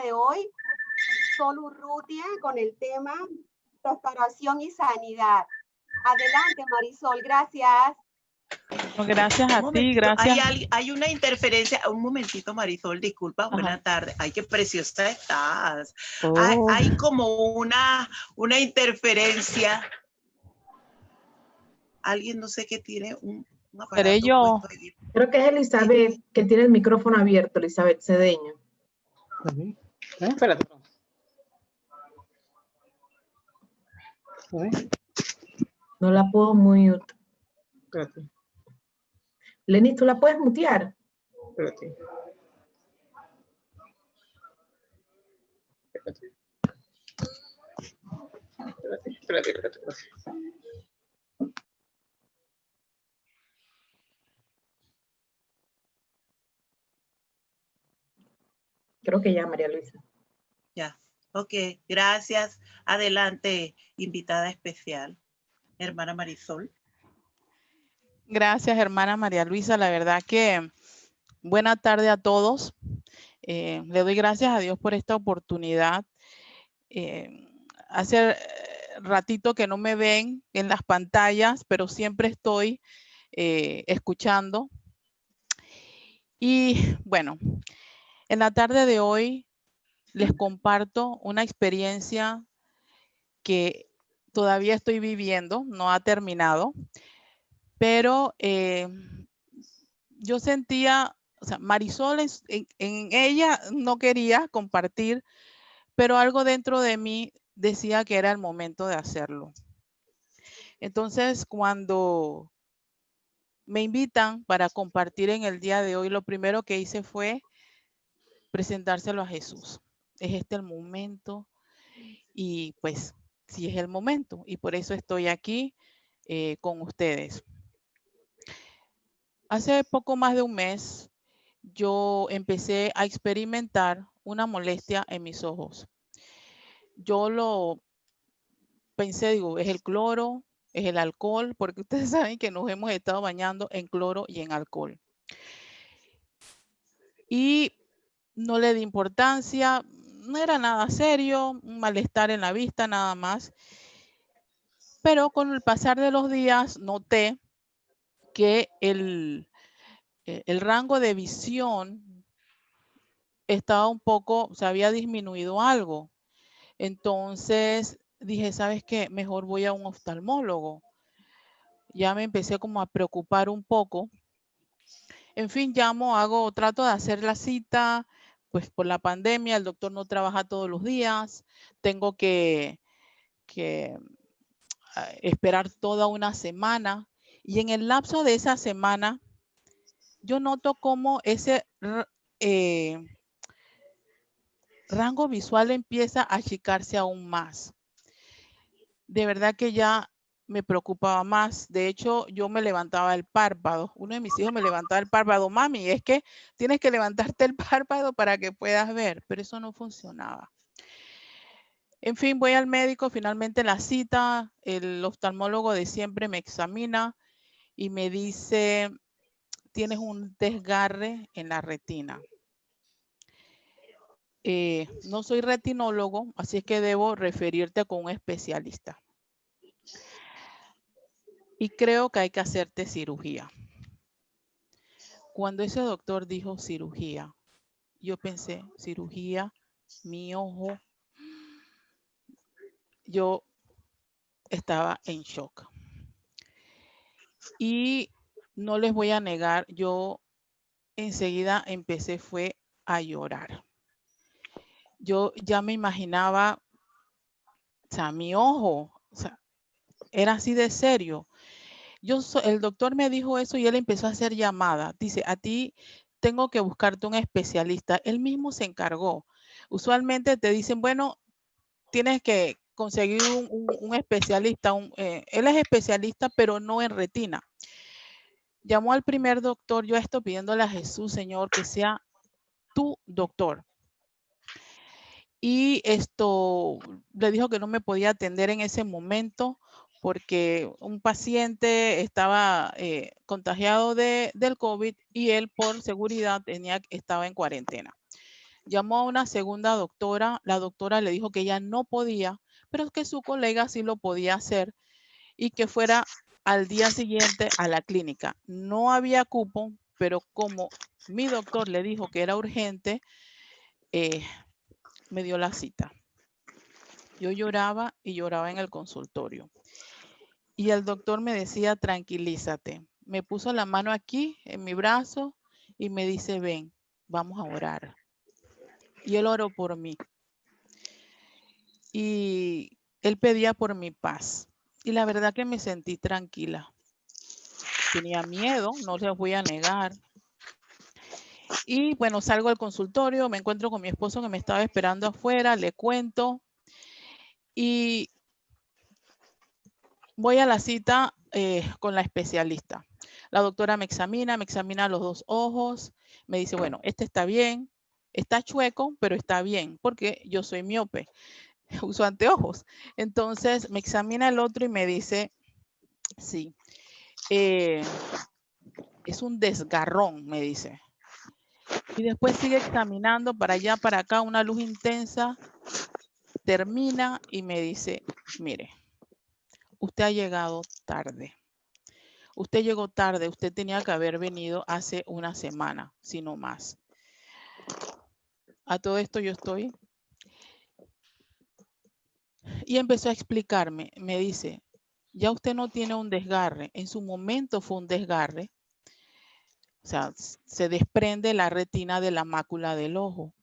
de hoy, Marisol Urrutia, con el tema restauración y sanidad. Adelante, Marisol, gracias. Gracias a ti, gracias. Hay una interferencia. Un momentito, Marisol, disculpa, buena tarde. Ay, qué preciosa estás. Hay como una interferencia. Alguien, no sé qué tiene un aparato yo. puesto ahí. Creo que es Elizabeth que tiene el micrófono abierto, Elizabeth Cedeño. Espérate. No la puedo mute. Espérate. Lenny, ¿tú la puedes mutear? Espérate. Espérate. Creo que ya, María Luisa. Ya, ok, gracias. Adelante, invitada especial, hermana Marisol. Gracias, hermana María Luisa. La verdad que buena tarde a todos. Le doy gracias a Dios por esta oportunidad. Hace ratito que no me ven en las pantallas, pero siempre estoy escuchando. Y bueno, en la tarde de hoy les comparto una experiencia que todavía estoy viviendo, no ha terminado, pero yo sentía, o sea, Marisol en ella no quería compartir, pero algo dentro de mí decía que era el momento de hacerlo. Entonces, cuando me invitan para compartir en el día de hoy, lo primero que hice fue presentárselo a Jesús. Es este el momento y pues sí es el momento y por eso estoy aquí con ustedes. Hace poco más de un mes yo empecé a experimentar una molestia en mis ojos. Yo lo pensé, digo, es el cloro, es el alcohol, porque ustedes saben que nos hemos estado bañando en cloro y en alcohol. Y no le di importancia, no era nada serio, un malestar en la vista nada más. Pero con el pasar de los días noté que el rango de visión estaba un poco, se había disminuido algo. Entonces dije, ¿sabes qué? Mejor voy a un oftalmólogo. Ya me empecé como a preocupar un poco. En fin, trato de hacer la cita, pues por la pandemia, el doctor no trabaja todos los días, tengo que esperar toda una semana y en el lapso de esa semana yo noto cómo ese rango visual empieza a achicarse aún más. De verdad que ya me preocupaba más. De hecho, yo me levantaba el párpado. Uno de mis hijos me levantaba el párpado. Mami, es que tienes que levantarte el párpado para que puedas ver. Pero eso no funcionaba. En fin, voy al médico. Finalmente la cita, el oftalmólogo de siempre me examina y me dice, tienes un desgarre en la retina. No soy retinólogo, así es que debo referirte con un especialista. Y creo que hay que hacerte cirugía. Cuando ese doctor dijo cirugía, yo pensé, cirugía, mi ojo. Yo estaba en shock. Y no les voy a negar, yo enseguida empecé fue a llorar. Yo ya me imaginaba, o sea, mi ojo, o sea, era así de serio. El doctor me dijo eso y él empezó a hacer llamadas. Dice, a ti tengo que buscarte un especialista. Él mismo se encargó. Usualmente te dicen, bueno, tienes que conseguir un especialista. Él es especialista, pero no en retina. Llamó al primer doctor, yo estoy pidiéndole a Jesús, Señor, que sea tu doctor. Y le dijo que no me podía atender en ese momento porque un paciente estaba contagiado del COVID y él por seguridad estaba en cuarentena. Llamó a una segunda doctora. La doctora le dijo que ella no podía, pero que su colega sí lo podía hacer y que fuera al día siguiente a la clínica. No había cupo, pero como mi doctor le dijo que era urgente, me dio la cita. Yo lloraba y lloraba en el consultorio. Y el doctor me decía, tranquilízate. Me puso la mano aquí en mi brazo y me dice, ven, vamos a orar. Y él oró por mí. Y él pedía por mi paz. Y la verdad que me sentí tranquila. Tenía miedo, no les voy a negar. Y bueno, salgo del consultorio, me encuentro con mi esposo que me estaba esperando afuera, le cuento. Y voy a la cita con la especialista. La doctora me examina los dos ojos, me dice, bueno, este está bien, está chueco, pero está bien, porque yo soy miope, uso anteojos. Entonces me examina el otro y me dice, sí, es un desgarrón, me dice. Y después sigue examinando para allá, para acá, una luz intensa, termina y me dice, mire, usted ha llegado tarde. Usted llegó tarde, usted tenía que haber venido hace una semana, si no más. A todo esto yo estoy. Y empezó a explicarme, me dice, ya usted no tiene un desgarre, en su momento fue un desgarre, o sea, se desprende la retina de la mácula del ojo.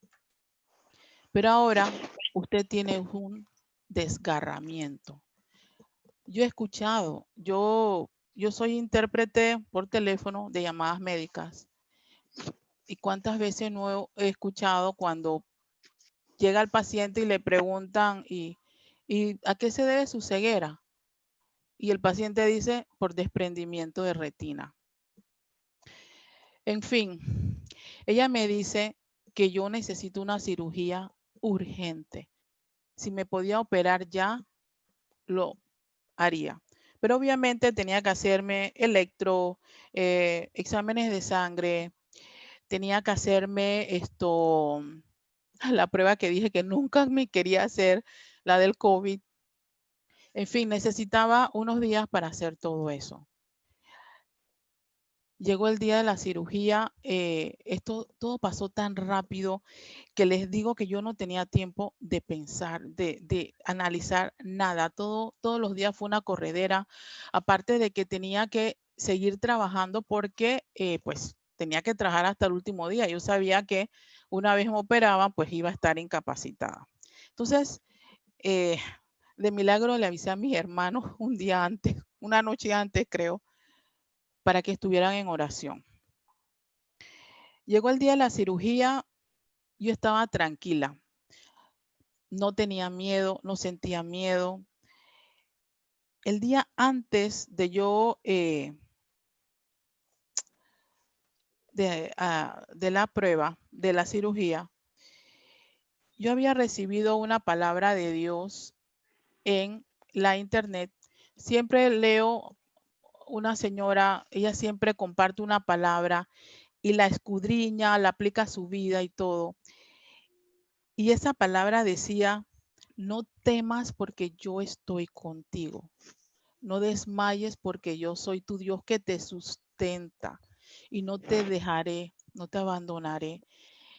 Pero ahora usted tiene un desgarramiento. Yo he escuchado, yo soy intérprete por teléfono de llamadas médicas. ¿Y cuántas veces no he escuchado cuando llega el paciente y le preguntan, ¿y a qué se debe su ceguera? Y el paciente dice, por desprendimiento de retina. En fin, ella me dice que yo necesito una cirugía urgente. Si me podía operar ya, lo haría. Pero obviamente tenía que hacerme exámenes de sangre, tenía que hacerme la prueba que dije que nunca me quería hacer, la del COVID. En fin, necesitaba unos días para hacer todo eso. Llegó el día de la cirugía, esto todo pasó tan rápido que les digo que yo no tenía tiempo de pensar, de analizar nada. Todos los días fue una corredera, aparte de que tenía que seguir trabajando porque pues tenía que trabajar hasta el último día. Yo sabía que una vez me operaban, pues iba a estar incapacitada. Entonces, de milagro le avisé a mis hermanos un día antes, una noche antes creo, para que estuvieran en oración. Llegó el día de la cirugía, yo estaba tranquila. No tenía miedo, no sentía miedo. El día antes de yo, de la prueba, de la cirugía, yo había recibido una palabra de Dios en la internet. Siempre leo una señora, ella siempre comparte una palabra y la escudriña, la aplica a su vida y todo. Y esa palabra decía, no temas porque yo estoy contigo. No desmayes porque yo soy tu Dios que te sustenta y no te dejaré, no te abandonaré.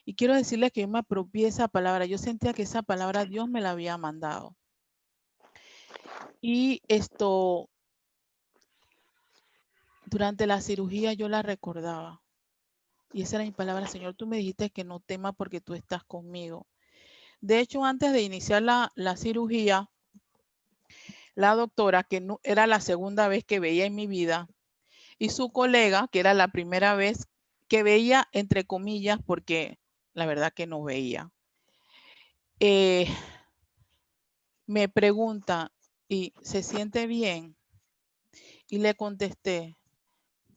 Y quiero decirles que yo me apropié esa palabra. Yo sentía que esa palabra Dios me la había mandado. Y durante la cirugía yo la recordaba. Y esa era mi palabra, Señor, tú me dijiste que no temas porque tú estás conmigo. De hecho, antes de iniciar la cirugía, la doctora, que no, era la segunda vez que veía en mi vida, y su colega, que era la primera vez que veía, entre comillas, porque la verdad que no veía, me pregunta, ¿y se siente bien? Y le contesté,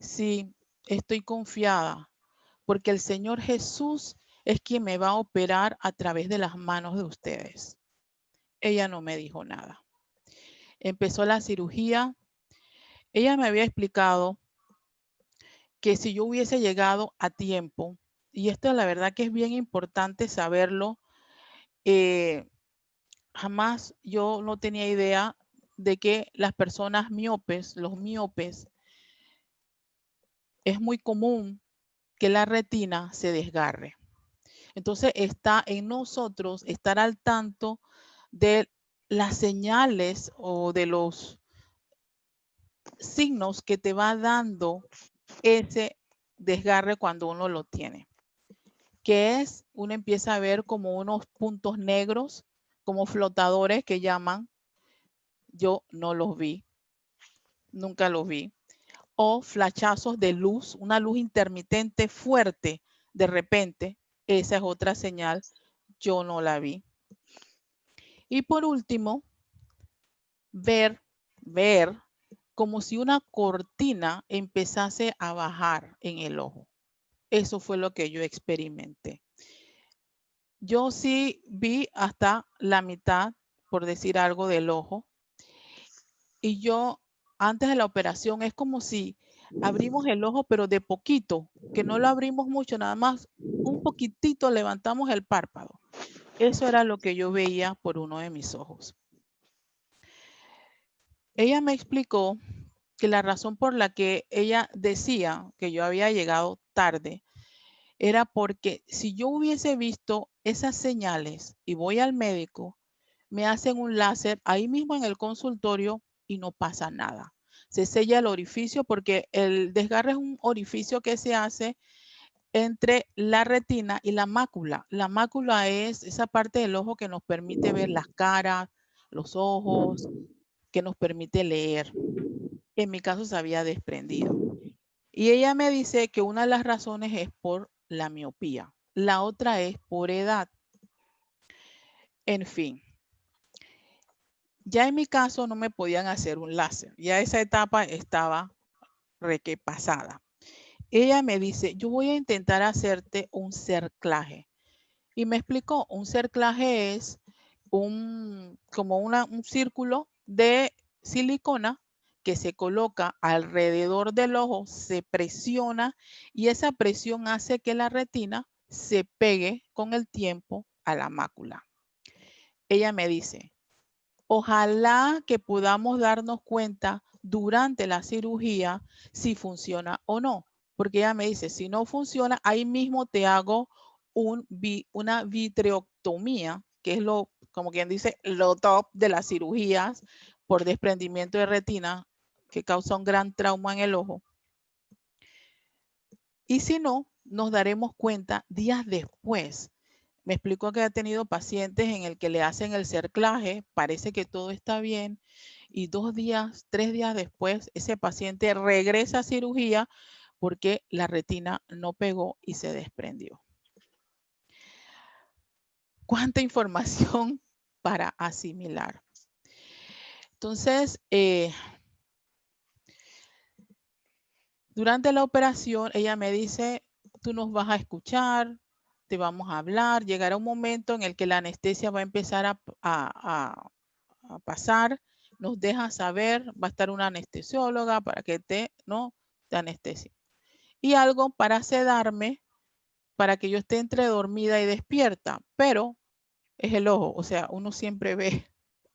sí, estoy confiada, porque el Señor Jesús es quien me va a operar a través de las manos de ustedes. Ella no me dijo nada. Empezó la cirugía. Ella me había explicado que si yo hubiese llegado a tiempo y esto la verdad que es bien importante saberlo, jamás yo no tenía idea de que las personas miopes, los miopes, es muy común que la retina se desgarre. Entonces está en nosotros estar al tanto de las señales o de los signos que te va dando ese desgarre cuando uno lo tiene. Que es, uno empieza a ver como unos puntos negros, como flotadores que llaman. Yo no los vi, nunca los vi. O flashazos de luz, una luz intermitente fuerte de repente. Esa es otra señal, yo no la vi. Y por último, ver como si una cortina empezase a bajar en el ojo. Eso fue lo que yo experimenté. Yo sí vi hasta la mitad, por decir algo, del ojo. Y yo, antes de la operación, es como si abrimos el ojo, pero de poquito, que no lo abrimos mucho, nada más un poquitito levantamos el párpado. Eso era lo que yo veía por uno de mis ojos. Ella me explicó que la razón por la que ella decía que yo había llegado tarde era porque si yo hubiese visto esas señales y voy al médico, me hacen un láser ahí mismo en el consultorio y no pasa nada. Se sella el orificio porque el desgarre es un orificio que se hace entre la retina y la mácula. La mácula es esa parte del ojo que nos permite ver las caras, los ojos, que nos permite leer. En mi caso se había desprendido. Y ella me dice que una de las razones es por la miopía. La otra es por edad. En fin. Ya en mi caso no me podían hacer un láser. Ya esa etapa estaba requepasada. Ella me dice, yo voy a intentar hacerte un cerclaje. Y me explicó, un cerclaje es como un círculo de silicona que se coloca alrededor del ojo, se presiona y esa presión hace que la retina se pegue con el tiempo a la mácula. Ella me dice, ojalá que podamos darnos cuenta durante la cirugía si funciona o no. Porque ella me dice, si no funciona, ahí mismo te hago una vitreoctomía, que es como quien dice, lo top de las cirugías por desprendimiento de retina, que causa un gran trauma en el ojo. Y si no, nos daremos cuenta días después. Me explicó que ha tenido pacientes en el que le hacen el cerclaje, parece que todo está bien, y 2 días, 3 días después, ese paciente regresa a cirugía porque la retina no pegó y se desprendió. ¿Cuánta información para asimilar? Entonces, durante la operación, ella me dice, tú nos vas a escuchar, te vamos a hablar, llegará un momento en el que la anestesia va a empezar a pasar, nos deja saber, va a estar una anestesióloga para que te anestesie. Y algo para sedarme, para que yo esté entre dormida y despierta, pero es el ojo, o sea, uno siempre ve,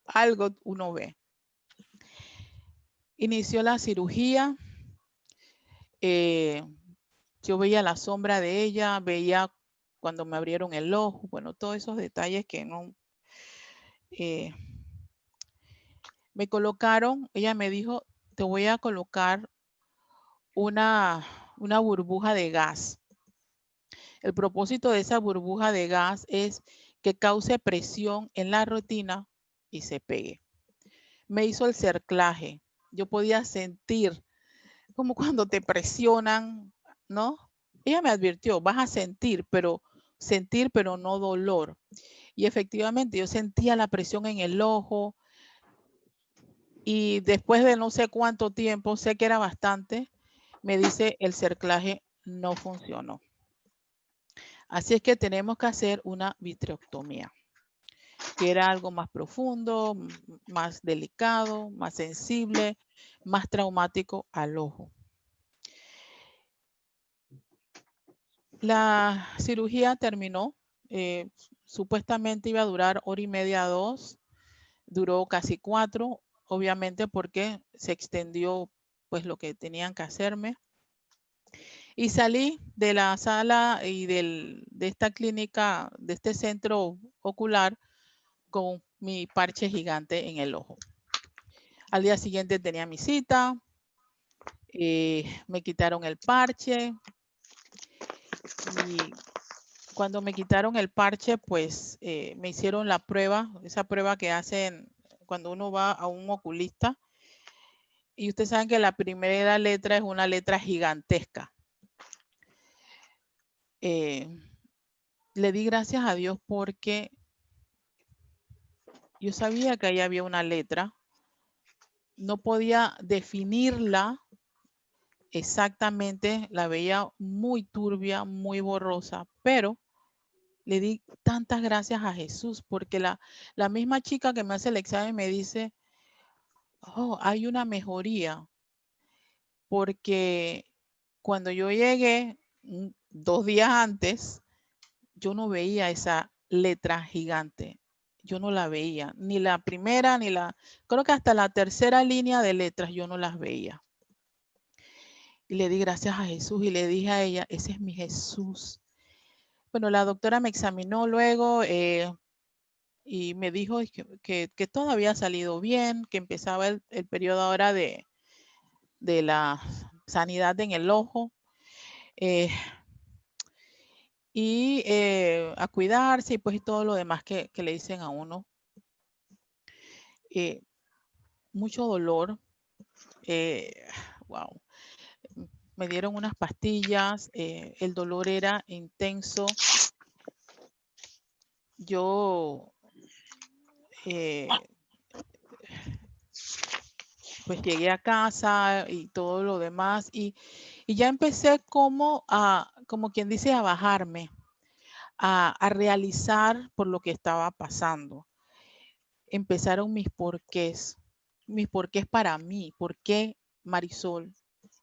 algo uno ve. Inició la cirugía, yo veía la sombra de ella, veía cuando me abrieron el ojo, bueno, todos esos detalles que no... me colocaron, ella me dijo, te voy a colocar una burbuja de gas. El propósito de esa burbuja de gas es que cause presión en la retina y se pegue. Me hizo el cerclaje. Yo podía sentir como cuando te presionan, ¿no? Ella me advirtió, vas a sentir, pero no dolor. Y efectivamente yo sentía la presión en el ojo y después de no sé cuánto tiempo, sé que era bastante, me dice el cerclaje no funcionó. Así es que tenemos que hacer una vitreoctomía, que era algo más profundo, más delicado, más sensible, más traumático al ojo. La cirugía terminó. Supuestamente iba a durar 1h30 a 2. Duró casi 4, obviamente porque se extendió pues lo que tenían que hacerme. Y salí de la sala y de esta clínica, de este centro ocular, con mi parche gigante en el ojo. Al día siguiente tenía mi cita, me quitaron el parche y cuando me quitaron el parche, pues me hicieron la prueba, esa prueba que hacen cuando uno va a un oculista. Y ustedes saben que la primera letra es una letra gigantesca. Le di gracias a Dios porque yo sabía que ahí había una letra. No podía definirla exactamente, la veía muy turbia, muy borrosa, pero le di tantas gracias a Jesús porque la misma chica que me hace el examen me dice, oh, hay una mejoría, porque cuando yo llegué 2 días antes, yo no veía esa letra gigante. Yo no la veía, ni la primera, ni creo que hasta la tercera línea de letras yo no las veía. Y le di gracias a Jesús y le dije a ella, ese es mi Jesús. Bueno, la doctora me examinó luego y me dijo que todo había salido bien, que empezaba el periodo ahora de la sanidad en el ojo. Y a cuidarse y pues todo lo demás que le dicen a uno. Mucho dolor. Wow. Me dieron unas pastillas. El dolor era intenso. Yo pues llegué a casa y todo lo demás y ya empecé como quien dice, a bajarme, a realizar por lo que estaba pasando. Empezaron mis porqués para mí. ¿Por qué Marisol?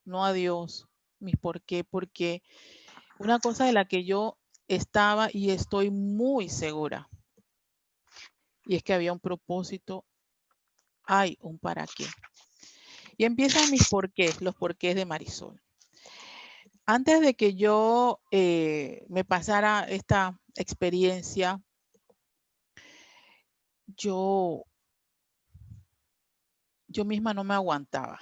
No a Dios. Mis por qué, porque una cosa de la que yo estaba y estoy muy segura, y es que había un propósito, hay un para qué. Y empiezan mis porqués, los porqués de Marisol. Antes de que yo me pasara esta experiencia, yo misma no me aguantaba.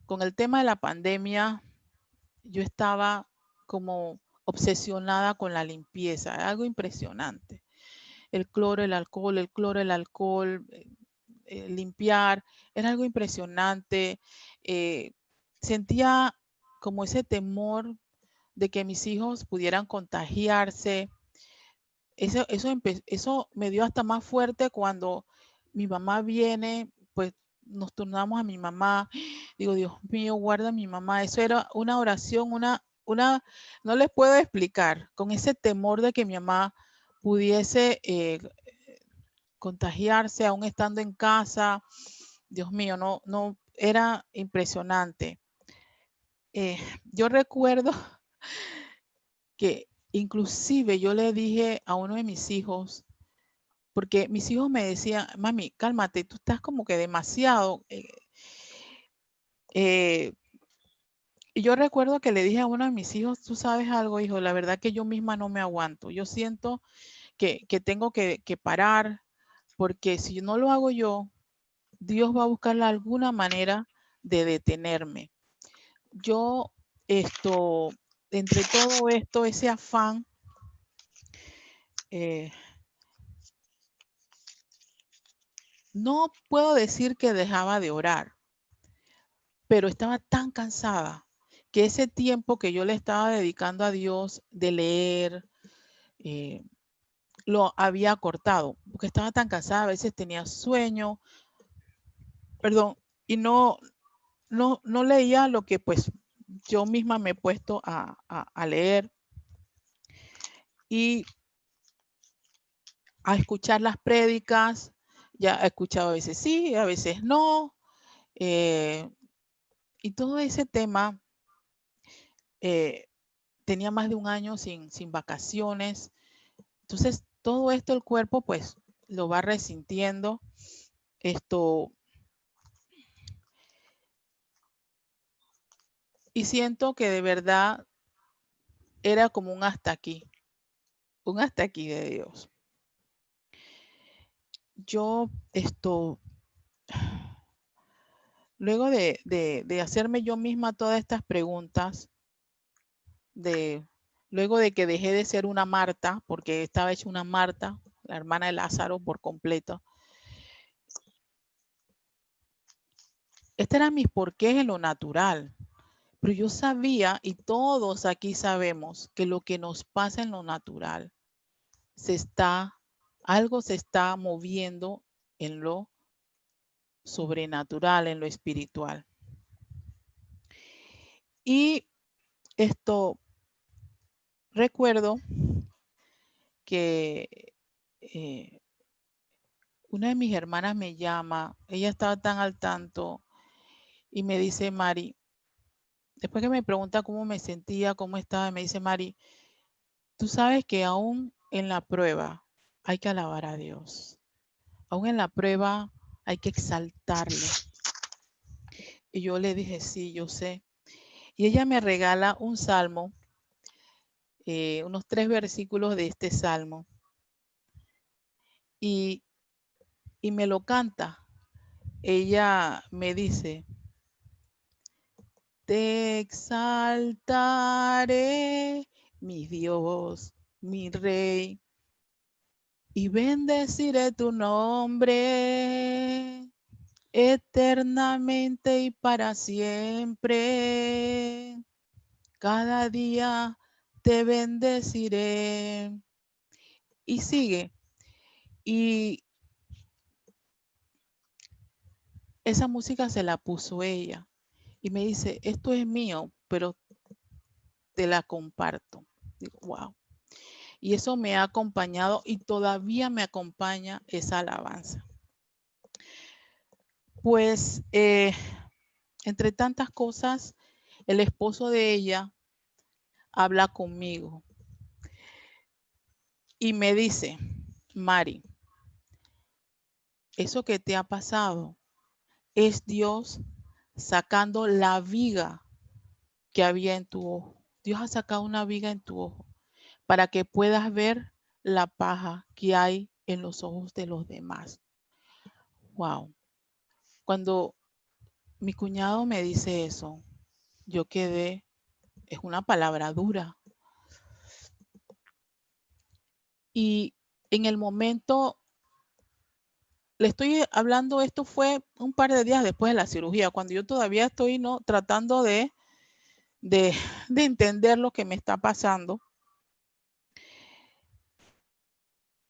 Con el tema de la pandemia, yo estaba como obsesionada con la limpieza, algo impresionante. El cloro, el alcohol, limpiar, era algo impresionante. Sentía como ese temor de que mis hijos pudieran contagiarse. Eso me dio hasta más fuerte cuando mi mamá viene, pues nos turnamos a mi mamá. Digo, Dios mío, guarda a mi mamá. Eso era una oración, no les puedo explicar, con ese temor de que mi mamá pudiese contagiarse aún estando en casa. Dios mío, no, era impresionante. Yo recuerdo que inclusive yo le dije a uno de mis hijos, porque mis hijos me decían, mami, cálmate, tú estás como que demasiado. Y yo recuerdo que le dije a uno de mis hijos, tú sabes algo, hijo, la verdad que yo misma no me aguanto. Yo siento que tengo que parar, porque si no lo hago yo, Dios va a buscar alguna manera de detenerme. Yo, entre todo esto, ese afán, no puedo decir que dejaba de orar, pero estaba tan cansada que ese tiempo que yo le estaba dedicando a Dios de leer, lo había cortado, porque estaba tan cansada, a veces tenía sueño, perdón, y no leía lo que pues yo misma me he puesto a leer y a escuchar las prédicas. Ya he escuchado a veces sí, a veces no. Y todo ese tema tenía más de un año sin vacaciones. Entonces, todo esto el cuerpo pues lo va resintiendo. Y siento que de verdad era como un hasta aquí de Dios. Yo luego de hacerme yo misma todas estas preguntas, luego de que dejé de ser una Marta, porque estaba hecha una Marta, la hermana de Lázaro por completo. Este era mis porqués en lo natural. Pero yo sabía, y todos aquí sabemos, que lo que nos pasa en lo natural, algo se está moviendo en lo sobrenatural, en lo espiritual. Y recuerdo que una de mis hermanas me llama, ella estaba tan al tanto y me dice, Mari, después que me pregunta cómo me sentía, cómo estaba, me dice, Mari, tú sabes que aún en la prueba hay que alabar a Dios. Aún en la prueba hay que exaltarle. Y yo le dije, sí, yo sé. Y ella me regala un salmo, unos 3 versículos de este salmo. Y me lo canta. Ella me dice, te exaltaré, mi Dios, mi Rey, y bendeciré tu nombre eternamente y para siempre. Cada día te bendeciré. Y sigue. Y esa música se la puso ella. Y me dice, esto es mío, pero te la comparto. Digo, wow. Y eso me ha acompañado y todavía me acompaña esa alabanza. Pues, entre tantas cosas, el esposo de ella habla conmigo y me dice, Mari, eso que te ha pasado es Dios sacando la viga que había en tu ojo. Dios ha sacado una viga en tu ojo para que puedas ver la paja que hay en los ojos de los demás. Wow. Cuando mi cuñado me dice eso, yo quedé, es una palabra dura. Y en el momento, le estoy hablando, esto fue un par de días después de la cirugía, cuando yo todavía estoy tratando de entender lo que me está pasando.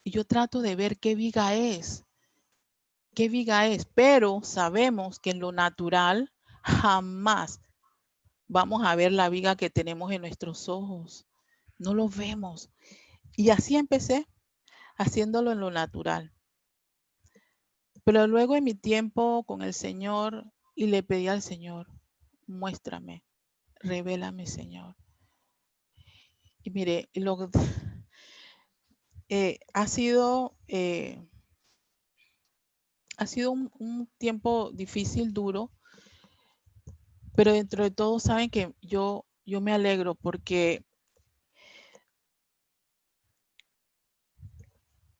Y yo trato de ver qué viga es, pero sabemos que en lo natural jamás vamos a ver la viga que tenemos en nuestros ojos. No lo vemos. Y así empecé, haciéndolo en lo natural. Pero luego en mi tiempo con el Señor, y le pedí al Señor, muéstrame, revélame, Señor. Y mire, ha sido un tiempo difícil, duro, pero dentro de todo saben que yo me alegro porque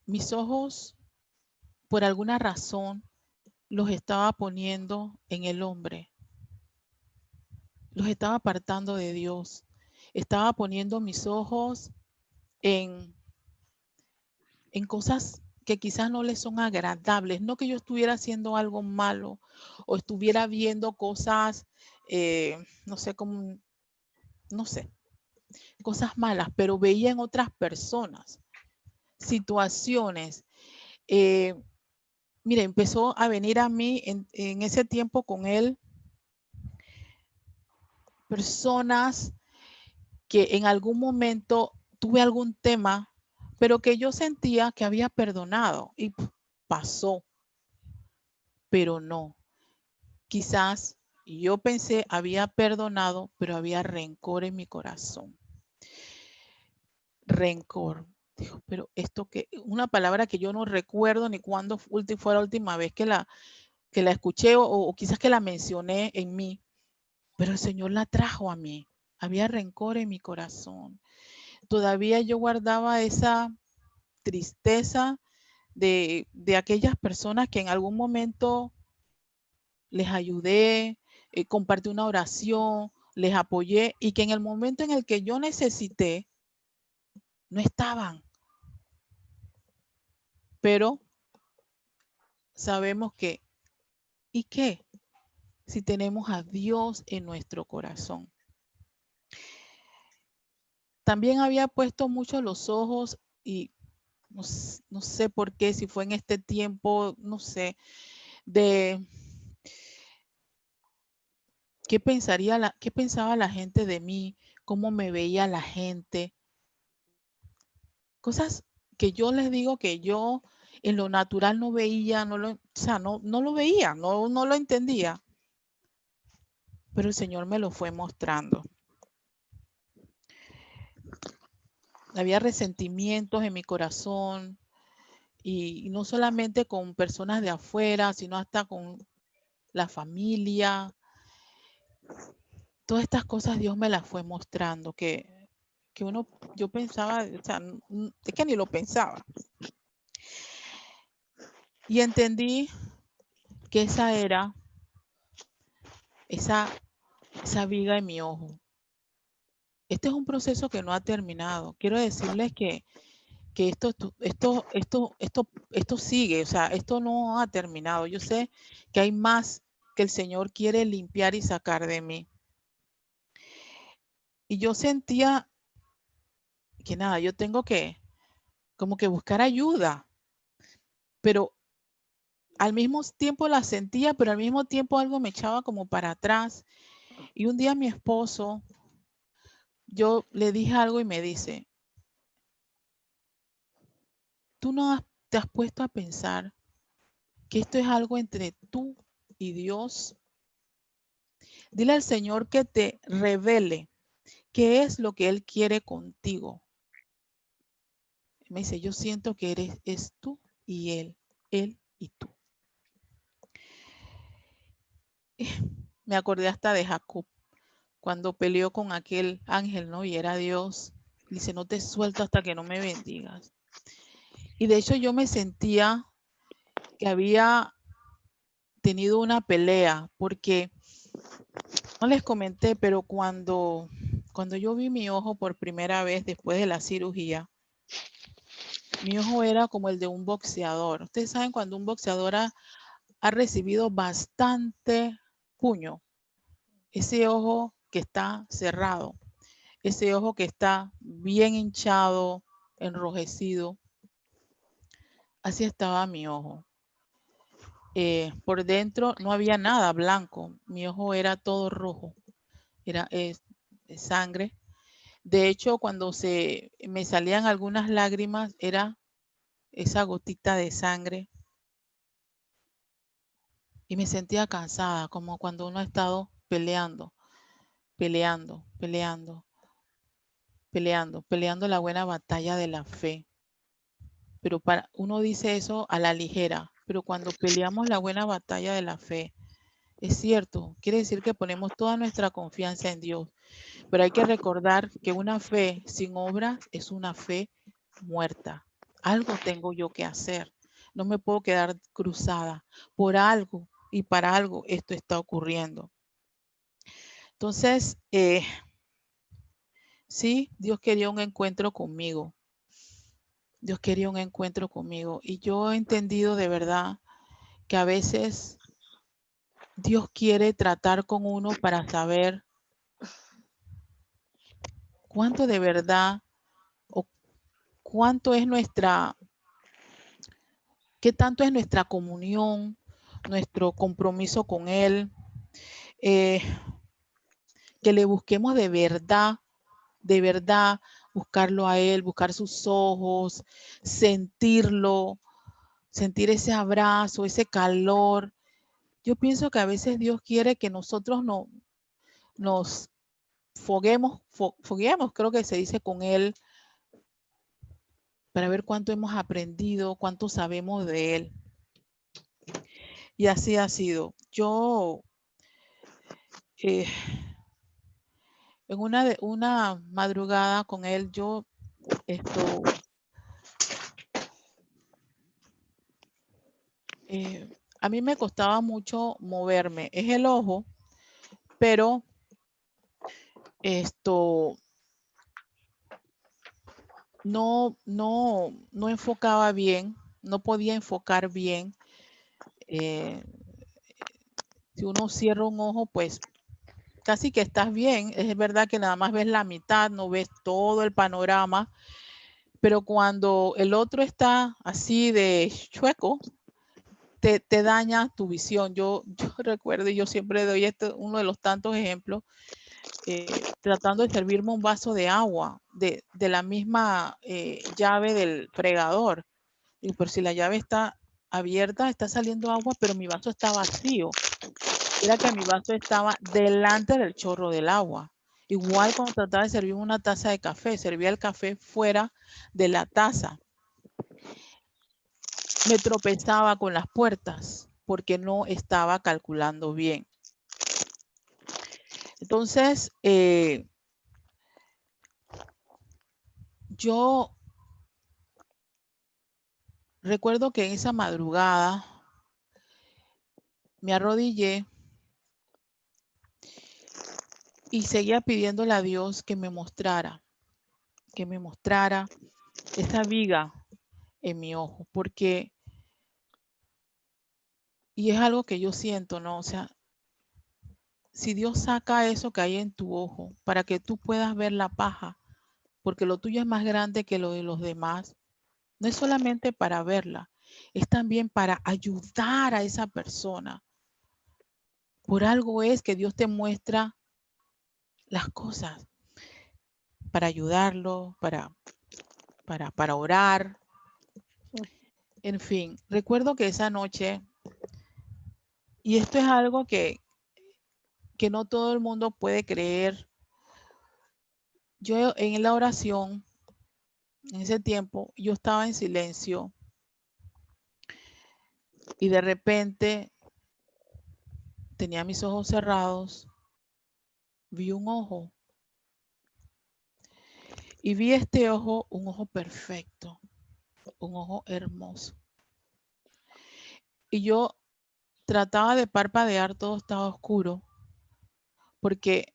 mis ojos, por alguna razón, los estaba poniendo en el hombre. Los estaba apartando de Dios. Estaba poniendo mis ojos en cosas que quizás no les son agradables. No que yo estuviera haciendo algo malo o estuviera viendo cosas, no sé, cosas malas, pero veía en otras personas situaciones. Mire, empezó a venir a mí en ese tiempo con él personas que en algún momento tuve algún tema, pero que yo sentía que había perdonado y pasó, pero no. Quizás yo pensé había perdonado, pero había rencor en mi corazón. rencor. Dijo, pero esto que, una palabra que yo no recuerdo ni cuándo fue la última vez que la escuché o quizás que la mencioné en mí, pero el Señor la trajo a mí. Había rencor en mi corazón. Todavía yo guardaba esa tristeza de aquellas personas que en algún momento les ayudé, compartí una oración, les apoyé y que en el momento en el que yo necesité, no estaban. Pero sabemos que, ¿y qué? Si tenemos a Dios en nuestro corazón. También había puesto mucho los ojos y no sé por qué, si fue en este tiempo, no sé, de qué pensaba la gente de mí, cómo me veía la gente. Cosas que yo les digo que yo en lo natural no veía, no lo veía, no lo entendía. Pero el Señor me lo fue mostrando. Había resentimientos en mi corazón y no solamente con personas de afuera, sino hasta con la familia. Todas estas cosas Dios me las fue mostrando, que yo pensaba, o sea, es que ni lo pensaba. Y entendí que esa era esa viga en mi ojo. Este es un proceso que no ha terminado. Quiero decirles que esto sigue, o sea, esto no ha terminado. Yo sé que hay más que el Señor quiere limpiar y sacar de mí. Y yo sentía que nada, yo tengo que como que buscar ayuda, pero al mismo tiempo la sentía, pero al mismo tiempo algo me echaba como para atrás. Y un día mi esposo, yo le dije algo y me dice, ¿tú no te has puesto a pensar que esto es algo entre tú y Dios? Dile al Señor que te revele qué es lo que Él quiere contigo. Me dice, yo siento que es tú y Él y tú. Me acordé hasta de Jacob, cuando peleó con aquel ángel, ¿no? Y era Dios. Dice, no te suelto hasta que no me bendigas. Y de hecho yo me sentía que había tenido una pelea, porque no les comenté, pero cuando yo vi mi ojo por primera vez después de la cirugía, mi ojo era como el de un boxeador. Ustedes saben cuando un boxeador ha recibido bastante puño, ese ojo que está cerrado, ese ojo que está bien hinchado, enrojecido, así estaba mi ojo. Por dentro no había nada blanco, mi ojo era todo rojo, era sangre. De hecho, cuando me salían algunas lágrimas, era esa gotita de sangre. Y me sentía cansada, como cuando uno ha estado peleando la buena batalla de la fe. Pero uno dice eso a la ligera, pero cuando peleamos la buena batalla de la fe, es cierto, quiere decir que ponemos toda nuestra confianza en Dios. Pero hay que recordar que una fe sin obras es una fe muerta. Algo tengo yo que hacer. No me puedo quedar cruzada. Por algo y para algo esto está ocurriendo. Entonces, sí, Dios quería un encuentro conmigo. Dios quería un encuentro conmigo. Y yo he entendido de verdad que a veces Dios quiere tratar con uno para saber cuánto de verdad o cuánto es qué tanto es nuestra comunión, nuestro compromiso con Él, que le busquemos de verdad, buscarlo a Él, buscar sus ojos, sentirlo, sentir ese abrazo, ese calor. Yo pienso que a veces Dios quiere que nosotros nos fogueemos, creo que se dice con Él, para ver cuánto hemos aprendido, cuánto sabemos de Él. Y así ha sido. Yo, en una madrugada con Él, a mí me costaba mucho moverme. Es el ojo, pero no enfocaba bien, no podía enfocar bien. Si uno cierra un ojo, pues casi que estás bien. Es verdad que nada más ves la mitad, no ves todo el panorama, pero cuando el otro está así de chueco, te daña tu visión. Yo recuerdo, y yo siempre doy uno de los tantos ejemplos, tratando de servirme un vaso de agua de la misma llave del fregador. Digo, pero si la llave está abierta, está saliendo agua, pero mi vaso está vacío. Era que mi vaso estaba delante del chorro del agua. Igual cuando trataba de servir una taza de café, servía el café fuera de la taza. Me tropezaba con las puertas porque no estaba calculando bien. Entonces, yo recuerdo que en esa madrugada me arrodillé y seguía pidiéndole a Dios que me mostrara esa viga en mi ojo, porque, y es algo que yo siento, ¿no? O sea, si Dios saca eso que hay en tu ojo para que tú puedas ver la paja, porque lo tuyo es más grande que lo de los demás, no es solamente para verla, es también para ayudar a esa persona. Por algo es que Dios te muestra las cosas, para ayudarlo, para orar. En fin, recuerdo que esa noche, y esto es algo que no todo el mundo puede creer. Yo en la oración, en ese tiempo, yo estaba en silencio y de repente tenía mis ojos cerrados, vi un ojo y vi este ojo, un ojo perfecto, un ojo hermoso. Y yo trataba de parpadear, todo estaba oscuro, porque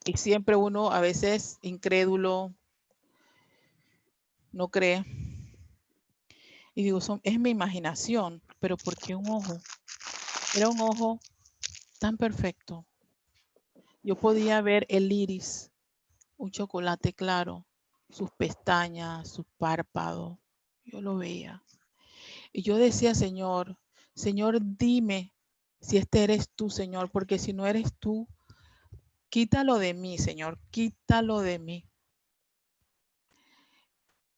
y siempre uno a veces incrédulo, no cree. Y digo, es mi imaginación, pero ¿por qué un ojo? Era un ojo tan perfecto. Yo podía ver el iris, un chocolate claro, sus pestañas, sus párpados. Yo lo veía. Y yo decía, Señor, dime si este eres tú, Señor, porque si no eres tú, quítalo de mí, Señor, quítalo de mí.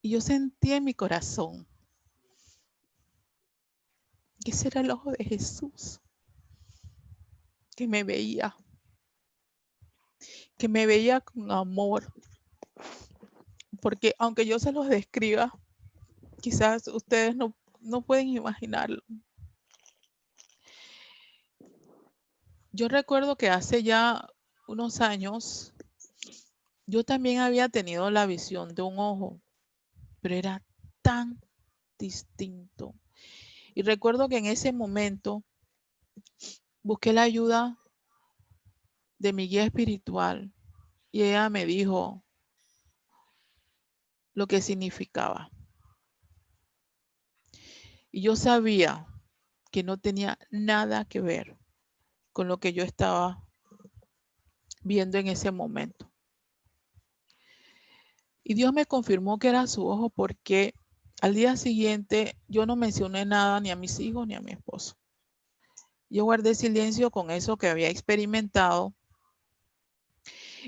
Y yo sentí en mi corazón que ese era el ojo de Jesús, que me veía con amor. Porque aunque yo se los describa, quizás ustedes no pueden imaginarlo. Yo recuerdo que hace ya unos años, yo también había tenido la visión de un ojo, pero era tan distinto. Y recuerdo que en ese momento busqué la ayuda de mi guía espiritual y ella me dijo lo que significaba. Y yo sabía que no tenía nada que ver con lo que yo estaba viendo en ese momento. Y Dios me confirmó que era su ojo porque al día siguiente yo no mencioné nada ni a mis hijos ni a mi esposo. Yo guardé silencio con eso que había experimentado.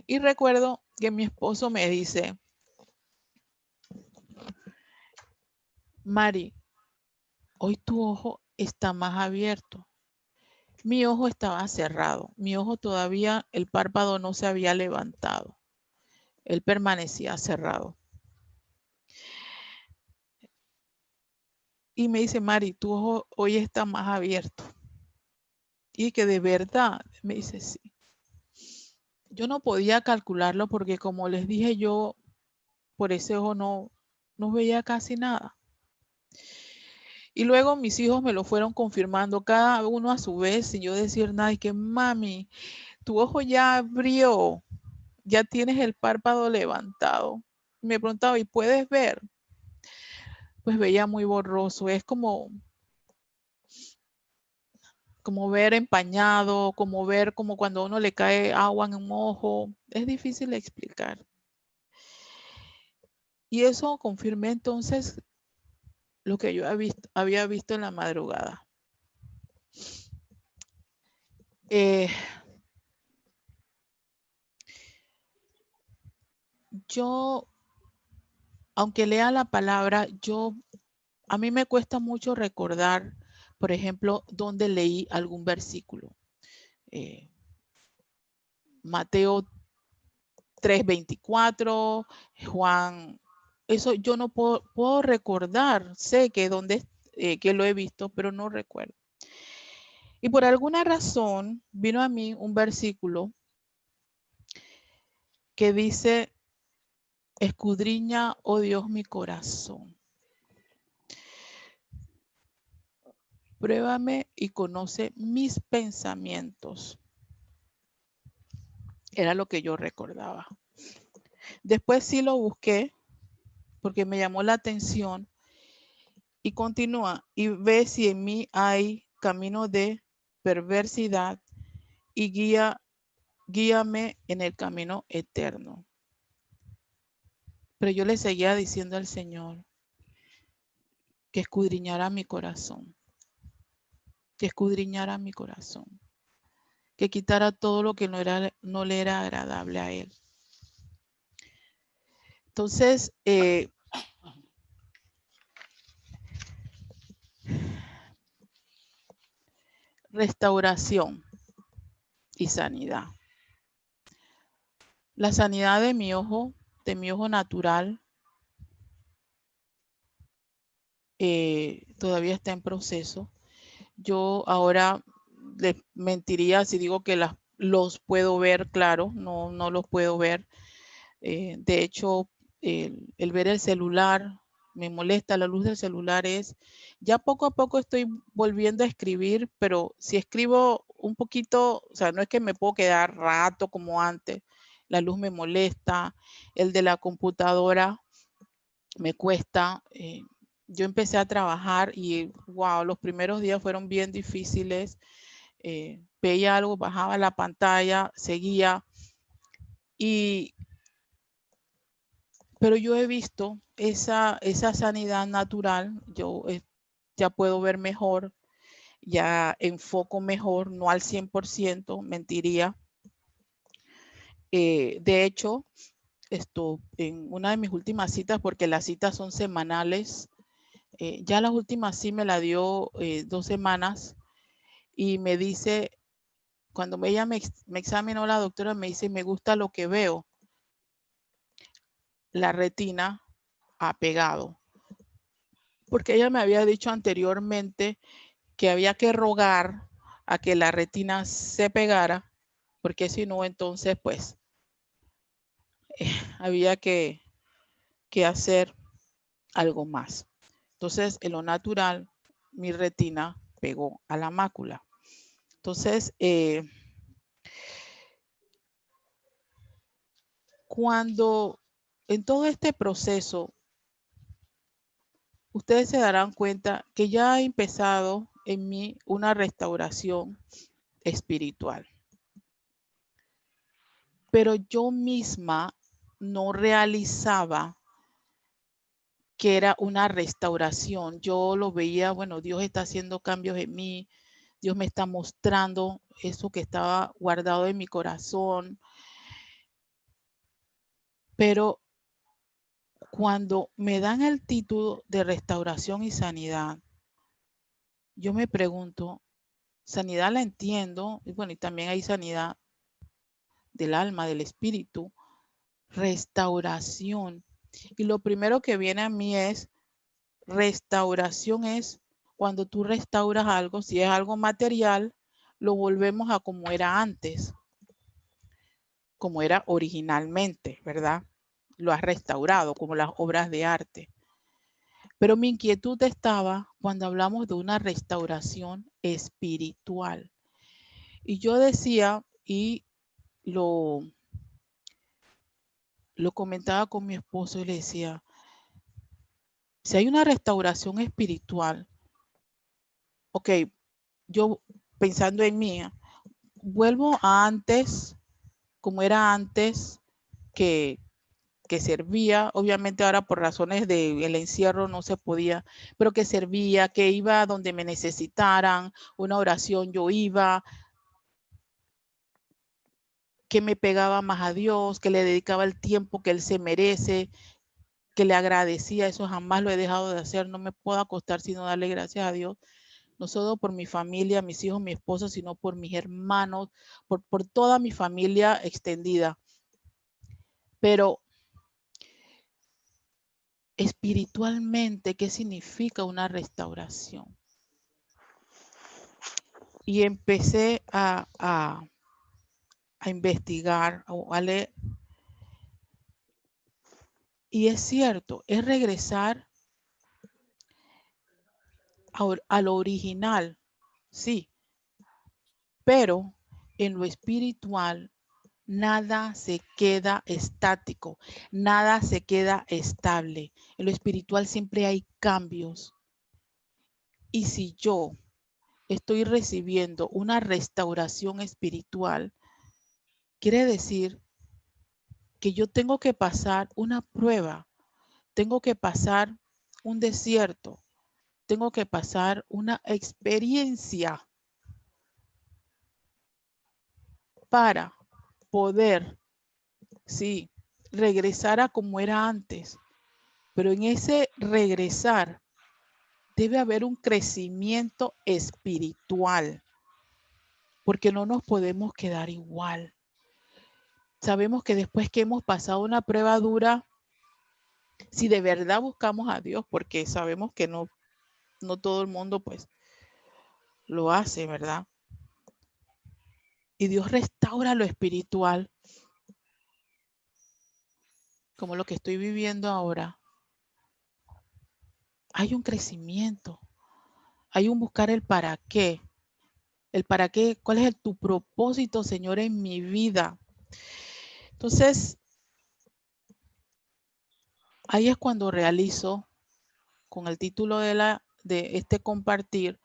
Y recuerdo que mi esposo me dice, Mari, hoy tu ojo está más abierto. Mi ojo estaba cerrado. Mi ojo todavía, el párpado no se había levantado. Él permanecía cerrado. Y me dice, Mari, tu ojo hoy está más abierto. Y que de verdad, me dice, sí. Yo no podía calcularlo porque como les dije, yo por ese ojo no veía casi nada. Y luego mis hijos me lo fueron confirmando, cada uno a su vez, sin yo decir nada, y que mami, tu ojo ya abrió, ya tienes el párpado levantado. Me preguntaba, ¿y puedes ver? Pues veía muy borroso, es como ver empañado, como ver como cuando a uno le cae agua en un ojo, es difícil de explicar. Y eso confirmé entonces lo que yo había visto en la madrugada. Yo, aunque lea la palabra, a mí me cuesta mucho recordar, por ejemplo, dónde leí algún versículo. Mateo 3:24, Juan, eso yo no puedo recordar, sé que que lo he visto, pero no recuerdo. Y por alguna razón vino a mí un versículo que dice, escudriña, oh Dios, mi corazón. Pruébame y conoce mis pensamientos. Era lo que yo recordaba. Después sí lo busqué porque me llamó la atención y continúa y ve si en mí hay camino de perversidad y guíame en el camino eterno. Pero yo le seguía diciendo al Señor que escudriñara mi corazón, que escudriñara mi corazón, que quitara todo lo que no le era agradable a Él. Entonces, restauración y sanidad. La sanidad de mi ojo natural, todavía está en proceso. Yo ahora les mentiría si digo que los puedo ver, claro, no los puedo ver. De hecho, el ver el celular me molesta, la luz del celular ya poco a poco estoy volviendo a escribir, pero si escribo un poquito, o sea, no es que me puedo quedar rato como antes, la luz me molesta, el de la computadora me cuesta. Yo empecé a trabajar y wow, los primeros días fueron bien difíciles. Veía algo, bajaba la pantalla, seguía. Pero yo he visto esa sanidad natural. Yo ya puedo ver mejor, ya enfoco mejor, no al 100%, mentiría. De hecho, en una de mis últimas citas, porque las citas son semanales, ya las últimas sí me la dio 2 semanas y me dice, cuando ella me examinó la doctora, me dice, me gusta lo que veo. La retina ha pegado. Porque ella me había dicho anteriormente que había que rogar a que la retina se pegara, porque si no, entonces pues había que hacer algo más. Entonces, en lo natural, mi retina pegó a la mácula. Entonces, cuando en todo este proceso, ustedes se darán cuenta que ya ha empezado en mí una restauración espiritual. Pero yo misma no realizaba que era una restauración. Yo lo veía, bueno, Dios está haciendo cambios en mí, Dios me está mostrando eso que estaba guardado en mi corazón. Pero cuando me dan el título de restauración y sanidad, yo me pregunto, sanidad la entiendo, y bueno, y también hay sanidad del alma, del espíritu, restauración. Y lo primero que viene a mí es Restauración es cuando tú restauras algo, si es algo material, lo volvemos a como era antes, como era originalmente, ¿verdad? Lo has restaurado, como las obras de arte. Pero mi inquietud estaba cuando hablamos de una restauración espiritual. Y yo decía, y lo comentaba con mi esposo y le decía, si hay una restauración espiritual, ok, yo pensando en mí, vuelvo a antes, como era antes, que servía, obviamente ahora por razones del encierro no se podía, pero que servía, que iba donde me necesitaran, una oración yo iba, que me pegaba más a Dios, que le dedicaba el tiempo que Él se merece, que le agradecía, eso jamás lo he dejado de hacer, no me puedo acostar sino darle gracias a Dios, no solo por mi familia, mis hijos, mi esposo, sino por mis hermanos, por toda mi familia extendida. Pero espiritualmente, ¿qué significa una restauración? Y empecé a investigar o a leer. Y es cierto, es regresar a lo original, sí, pero en lo espiritual nada se queda estático, nada se queda estable. En lo espiritual siempre hay cambios. Y si yo estoy recibiendo una restauración espiritual, quiere decir que yo tengo que pasar una prueba, tengo que pasar un desierto, tengo que pasar una experiencia para poder, sí, regresar a como era antes. Pero en ese regresar debe haber un crecimiento espiritual, porque no nos podemos quedar igual. Sabemos que después que hemos pasado una prueba dura, si de verdad buscamos a Dios, porque sabemos que no todo el mundo pues lo hace, ¿verdad? Y Dios restaura lo espiritual, como lo que estoy viviendo ahora. Hay un crecimiento, hay un buscar el para qué. El para qué, cuál es tu propósito, Señor, en mi vida. Entonces, ahí es cuando realizo con el título de este compartir,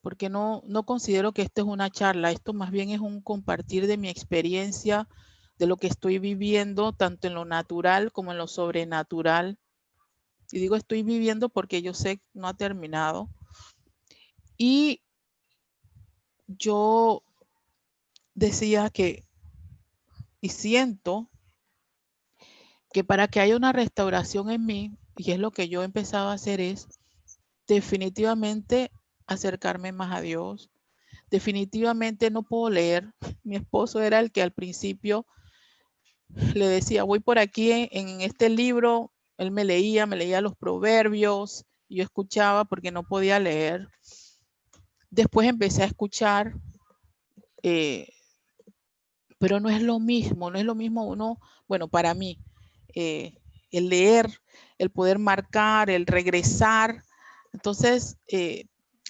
porque no considero que esto es una charla, esto más bien es un compartir de mi experiencia, de lo que estoy viviendo, tanto en lo natural como en lo sobrenatural. Y digo estoy viviendo porque yo sé que no ha terminado. Y yo decía que, y siento que para que haya una restauración en mí, y es lo que yo he empezado a hacer, es definitivamente acercarme más a Dios. Definitivamente no puedo leer. Mi esposo era el que al principio le decía, voy por aquí en este libro. Él me leía los proverbios. Yo escuchaba porque no podía leer. Después empecé a escuchar, pero no es lo mismo uno, bueno, para mí, el leer, el poder marcar, el regresar. Entonces,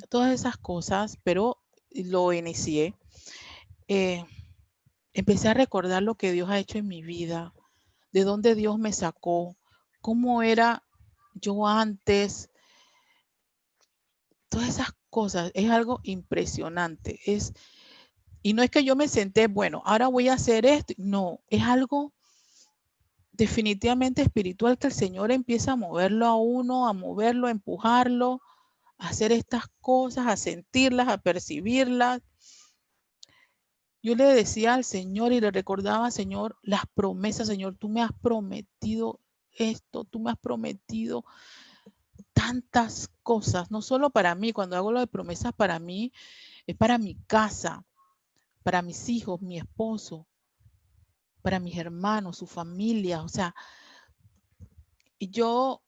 todas esas cosas, pero lo inicié. Empecé a recordar lo que Dios ha hecho en mi vida, de dónde Dios me sacó, cómo era yo antes. Todas esas cosas, es algo impresionante. Y no es que yo me senté, bueno, ahora voy a hacer esto. No, es algo definitivamente espiritual que el Señor empieza a moverlo a uno, a moverlo, a empujarlo, a hacer estas cosas, a sentirlas, a percibirlas. Yo le decía al Señor y le recordaba, Señor, las promesas, Señor, tú me has prometido esto, tú me has prometido tantas cosas, no solo para mí, cuando hago lo de promesas para mí, es para mi casa, para mis hijos, mi esposo, para mis hermanos, su familia, o sea, y yo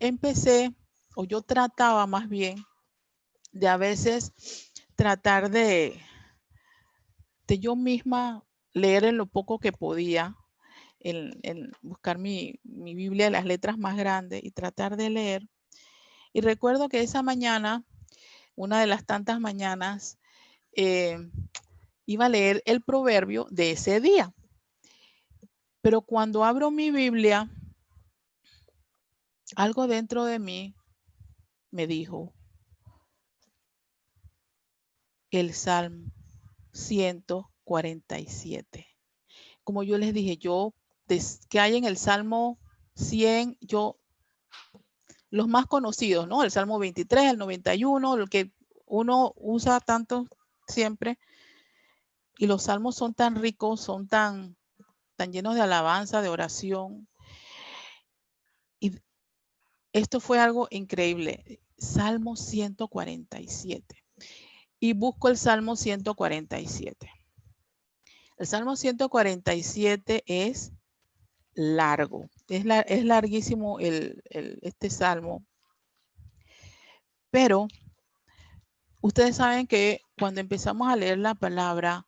empecé, o yo trataba más bien, de a veces tratar de yo misma leer en lo poco que podía, en buscar mi Biblia, las letras más grandes y tratar de leer. Y recuerdo que esa mañana, una de las tantas mañanas, iba a leer el proverbio de ese día. Pero cuando abro mi Biblia, algo dentro de mí me dijo, el Salmo 147. Como yo les dije, que hay en el Salmo 100, los más conocidos, ¿no? El Salmo 23, el 91, lo que uno usa tanto siempre. Y los salmos son tan ricos, son tan llenos de alabanza, de oración. Y esto fue algo increíble. Salmo 147. Y busco el Salmo 147. El Salmo 147 es largo. Es larguísimo este Salmo. Pero ustedes saben que cuando empezamos a leer la palabra,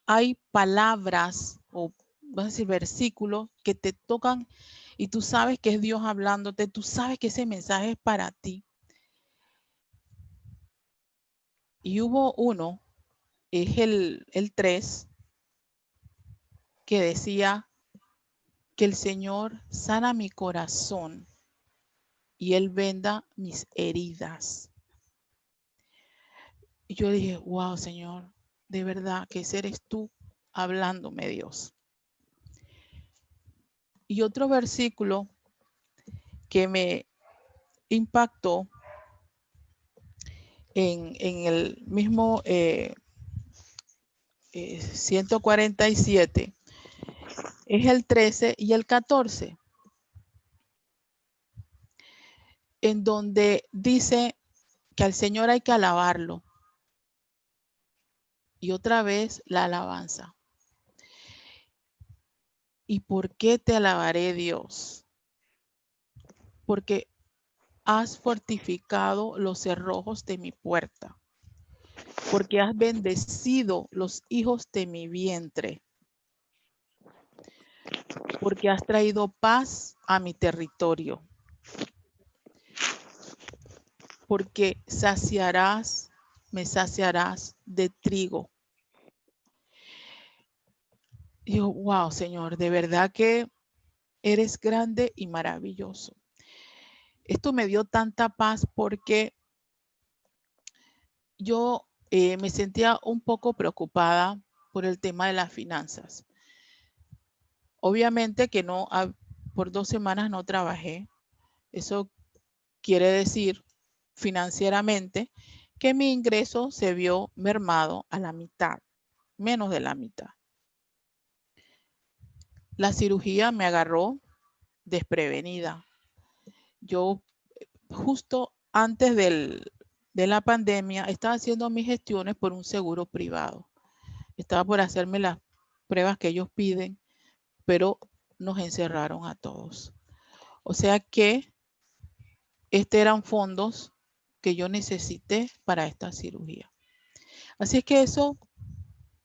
hay palabras o vas a decir versículos que te tocan y tú sabes que es Dios hablándote, tú sabes que ese mensaje es para ti. Y hubo uno, es el 3, que decía que el Señor sana mi corazón y Él venda mis heridas. Y yo dije, wow, Señor, de verdad que ese eres tú hablándome, Dios. Y otro versículo que me impactó en el mismo 147 es el 13 y el 14, en donde dice que al Señor hay que alabarlo. Y otra vez la alabanza. ¿Y por qué te alabaré, Dios? Porque has fortificado los cerrojos de mi puerta. Porque has bendecido los hijos de mi vientre. Porque has traído paz a mi territorio. Porque me saciarás de trigo. Y yo, wow, Señor, de verdad que eres grande y maravilloso. Esto me dio tanta paz porque yo me sentía un poco preocupada por el tema de las finanzas. Obviamente que por 2 semanas no trabajé. Eso quiere decir financieramente que mi ingreso se vio mermado a la mitad, menos de la mitad. La cirugía me agarró desprevenida. Yo justo antes de la pandemia estaba haciendo mis gestiones por un seguro privado. Estaba por hacerme las pruebas que ellos piden, pero nos encerraron a todos. O sea que eran fondos que yo necesité para esta cirugía. Así es que eso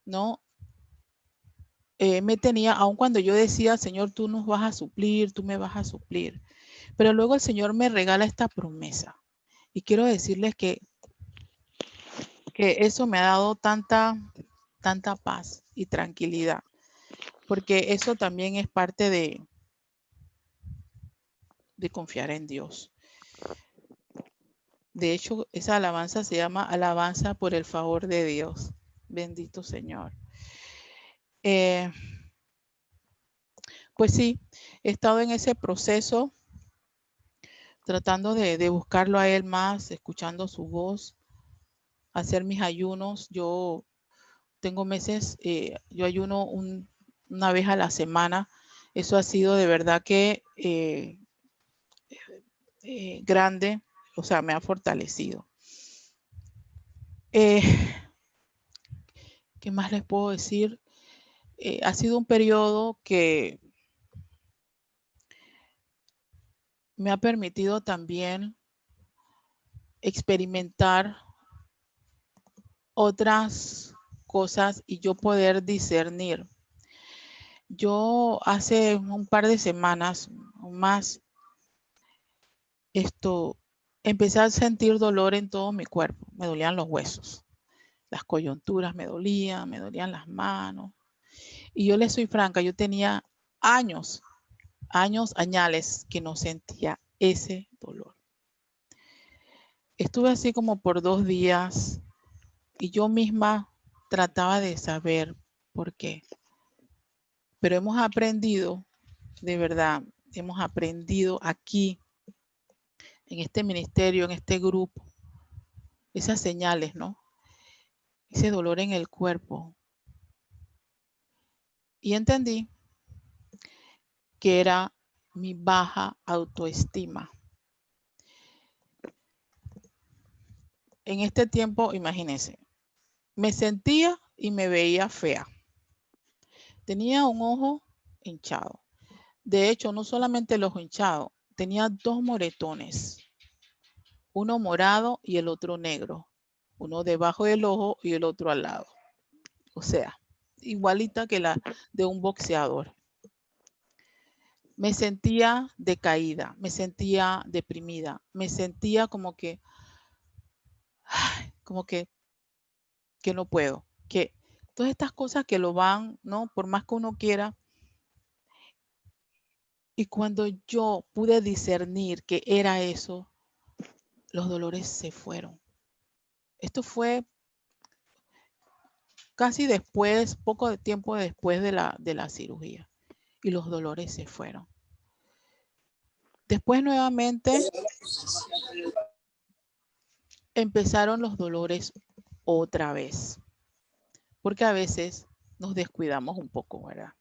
no me tenía, aun cuando yo decía, Señor, tú nos vas a suplir, tú me vas a suplir. Pero luego el Señor me regala esta promesa. Y quiero decirles que eso me ha dado tanta paz y tranquilidad. Porque eso también es parte de confiar en Dios. De hecho, esa alabanza se llama alabanza por el favor de Dios. Bendito Señor. Pues sí, he estado en ese proceso tratando de buscarlo a Él más, escuchando su voz, hacer mis ayunos. Yo tengo meses, yo ayuno una vez a la semana. Eso ha sido de verdad que grande, o sea, me ha fortalecido. ¿Qué más les puedo decir? Ha sido un periodo que me ha permitido también experimentar otras cosas y yo poder discernir. Yo hace un par de semanas o más, empecé a sentir dolor en todo mi cuerpo. Me dolían los huesos, las coyunturas me dolían las manos. Y yo les soy franca, yo tenía años, añales que no sentía ese dolor. Estuve así como por 2 días y yo misma trataba de saber por qué. Pero hemos aprendido, de verdad, hemos aprendido aquí, en este ministerio, en este grupo, esas señales, ¿no? Ese dolor en el cuerpo. Y entendí que era mi baja autoestima. En este tiempo, imagínense, me sentía y me veía fea. Tenía un ojo hinchado. De hecho, no solamente el ojo hinchado, tenía 2 moretones. Uno morado y el otro negro. Uno debajo del ojo y el otro al lado. O sea, igualita que la de un boxeador. Me sentía decaída, me sentía deprimida, me sentía como que no puedo, que todas estas cosas que lo van, ¿no? Por más que uno quiera. Y cuando yo pude discernir que era eso, los dolores se fueron. Esto fue casi después, poco de tiempo después de la cirugía. Y los dolores se fueron. Después nuevamente empezaron los dolores otra vez. Porque a veces nos descuidamos un poco, ¿verdad?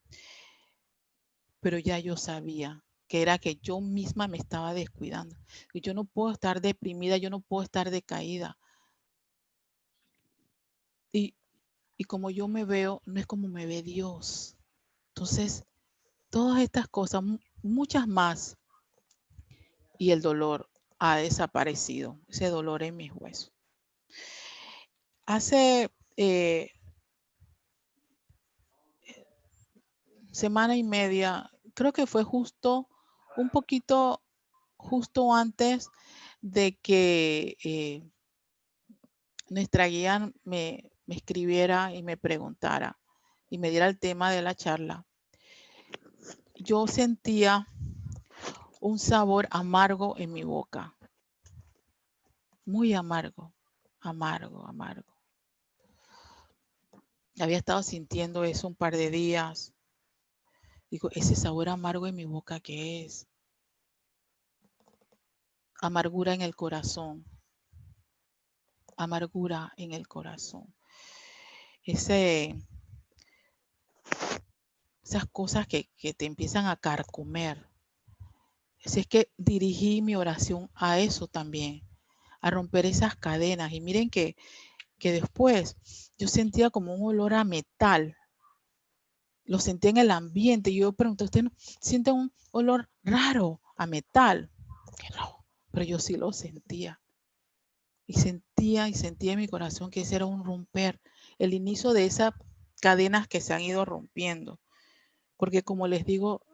Pero ya yo sabía que era que yo misma me estaba descuidando. Y yo no puedo estar deprimida, yo no puedo estar decaída. Y como yo me veo, no es como me ve Dios. Entonces, todas estas cosas, muchas más, y el dolor ha desaparecido, ese dolor en mis huesos. Hace semana y media, creo que fue un poquito justo antes de que nuestra guía me escribiera y me preguntara y me diera el tema de la charla. Yo sentía un sabor amargo en mi boca. Muy amargo, amargo. Había estado sintiendo eso un par de días. Digo, ese sabor amargo en mi boca, ¿qué es? Amargura en el corazón. Amargura en el corazón. Esas cosas que te empiezan a carcomer. Así es que dirigí mi oración a eso también, a romper esas cadenas. Y miren que después yo sentía como un olor a metal. Lo sentí en el ambiente. Y yo pregunté, ¿usted no siente un olor raro a metal? Que no, pero yo sí lo sentía. Y sentía en mi corazón que ese era un romper, el inicio de esas cadenas que se han ido rompiendo. Porque como les digo,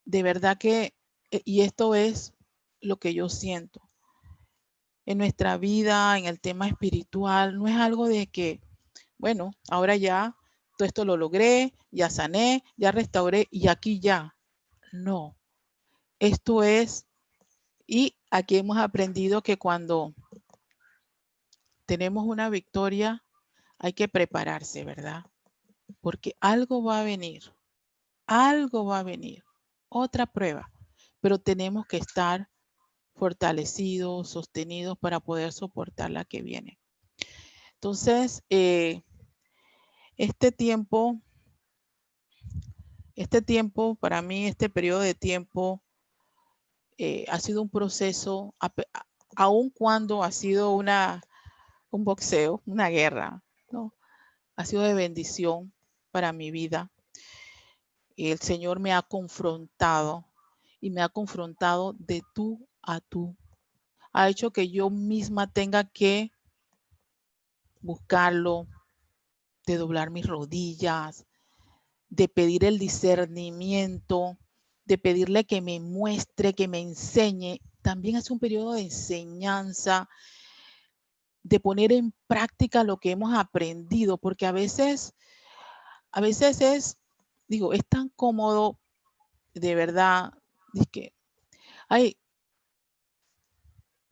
de verdad que, y esto es lo que yo siento, en nuestra vida, en el tema espiritual, no es algo de que, bueno, ahora ya todo esto lo logré, ya sané, ya restauré y aquí ya. No, esto es, y aquí hemos aprendido que cuando tenemos una victoria hay que prepararse, ¿verdad? Porque algo va a venir, otra prueba, pero tenemos que estar fortalecidos, sostenidos para poder soportar la que viene. Entonces, este tiempo para mí, este periodo de tiempo ha sido un proceso, aun cuando ha sido un boxeo, una guerra, ¿no? Ha sido de bendición para mi vida. El Señor me ha confrontado y me ha confrontado de tú a tú. Ha hecho que yo misma tenga que buscarlo, de doblar mis rodillas, de pedir el discernimiento, de pedirle que me muestre, que me enseñe. También es un periodo de enseñanza, de poner en práctica lo que hemos aprendido, porque a veces es, digo, es tan cómodo, de verdad, es que, ay,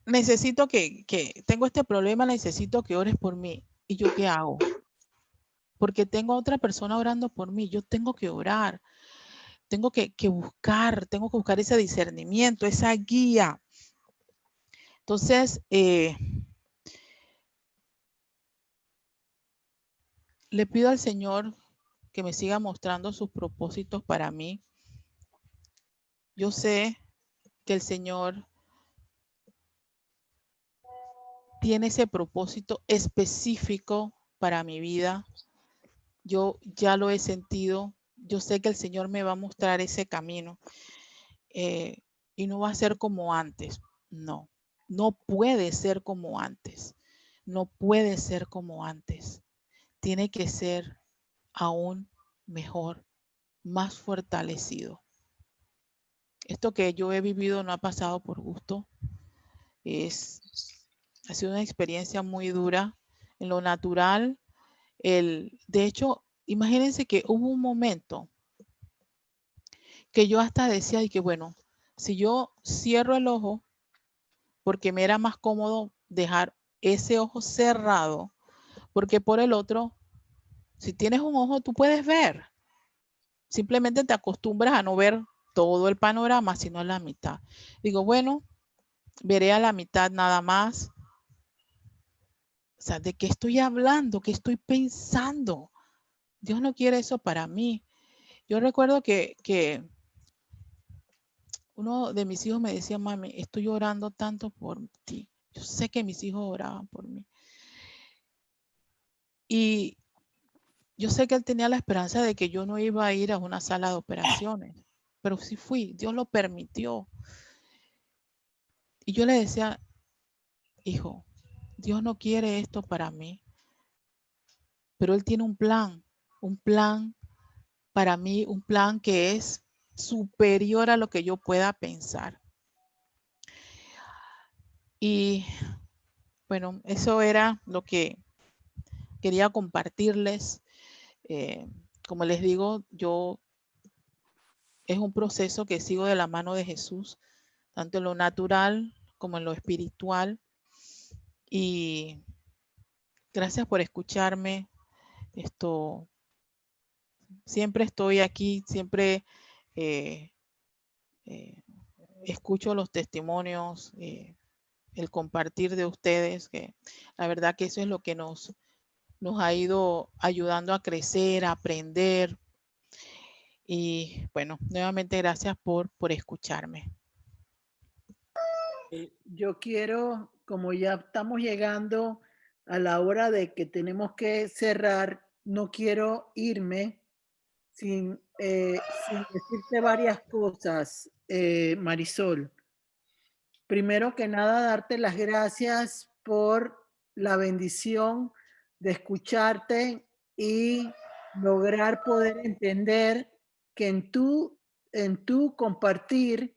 necesito que tengo este problema, necesito que ores por mí. ¿Y yo qué hago? Porque tengo a otra persona orando por mí, yo tengo que orar, tengo que buscar ese discernimiento, esa guía. Entonces, le pido al Señor que me siga mostrando sus propósitos para mí. Yo sé que el Señor tiene ese propósito específico para mi vida. Yo ya lo he sentido. Yo sé que el Señor me va a mostrar ese camino. Y no va a ser como antes. No, no puede ser como antes. No puede ser como antes. Tiene que ser aún mejor, más fortalecido. Esto que yo he vivido no ha pasado por gusto. Ha sido una experiencia muy dura. En lo natural, de hecho, imagínense que hubo un momento que yo hasta decía, y que bueno, si yo cierro el ojo, porque me era más cómodo dejar ese ojo cerrado, porque por el otro, si tienes un ojo, tú puedes ver. Simplemente te acostumbras a no ver todo el panorama, sino la mitad. Digo, bueno, veré a la mitad nada más. O sea, ¿de qué estoy hablando? ¿Qué estoy pensando? Dios no quiere eso para mí. Yo recuerdo que uno de mis hijos me decía, mami, estoy orando tanto por ti. Yo sé que mis hijos oraban por mí. Y yo sé que él tenía la esperanza de que yo no iba a ir a una sala de operaciones, pero sí fui, Dios lo permitió. Y yo le decía, hijo, Dios no quiere esto para mí, pero Él tiene un plan para mí, un plan que es superior a lo que yo pueda pensar. Y bueno, eso era lo que quería compartirles. Como les digo, es un proceso que sigo de la mano de Jesús, tanto en lo natural como en lo espiritual. Y gracias por escucharme. Siempre estoy aquí, siempre eh, eh, escucho los testimonios, el compartir de ustedes, que la verdad que eso es lo que nos ha ido ayudando a crecer, a aprender. Y bueno, nuevamente gracias por escucharme. Yo quiero, como ya estamos llegando a la hora de que tenemos que cerrar, no quiero irme sin decirte varias cosas, Marisol. Primero que nada, darte las gracias por la bendición de escucharte y lograr poder entender que en tu compartir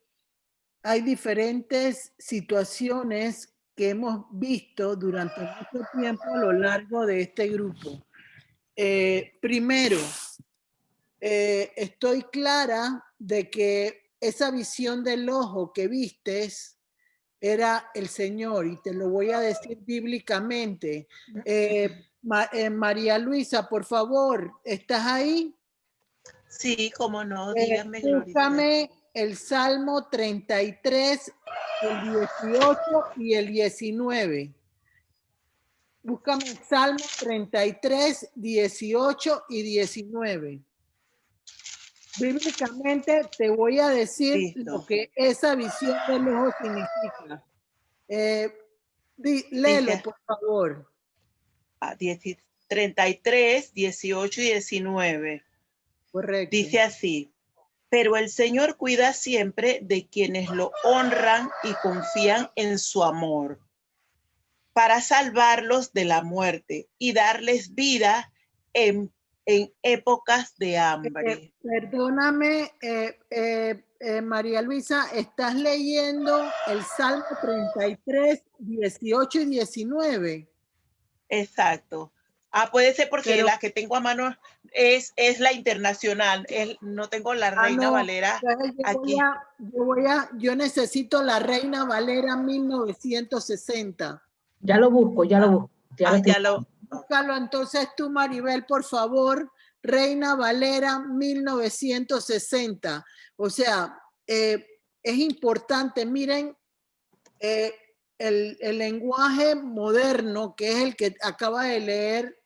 hay diferentes situaciones que hemos visto durante mucho tiempo a lo largo de este grupo. Primero, estoy clara de que esa visión del ojo que vistes era el Señor, y te lo voy a decir bíblicamente. María Luisa, por favor, ¿estás ahí? Sí, cómo no, dígame, Búscame el Salmo 33, el 18 y el 19. Búscame el Salmo 33, 18 y 19. Bíblicamente te voy a decir lo que esa visión del ojo significa. Léelo, por favor. 33, 18 y 19. Correcto. Dice así: pero el Señor cuida siempre de quienes lo honran y confían en su amor, para salvarlos de la muerte y darles vida en épocas de hambre. Perdóname, María Luisa, estás leyendo el Salmo 33, 18 y 19. Exacto. Puede ser porque Pero- la que tengo a mano es la internacional. No tengo la Reina no, Valera aquí. Yo necesito la Reina Valera 1960. Ya lo busco, ya lo busco. Ya lo. Búscalo entonces tú, Maribel, por favor. Reina Valera 1960. O sea, es importante, miren, el lenguaje moderno, que es el que acaba de leer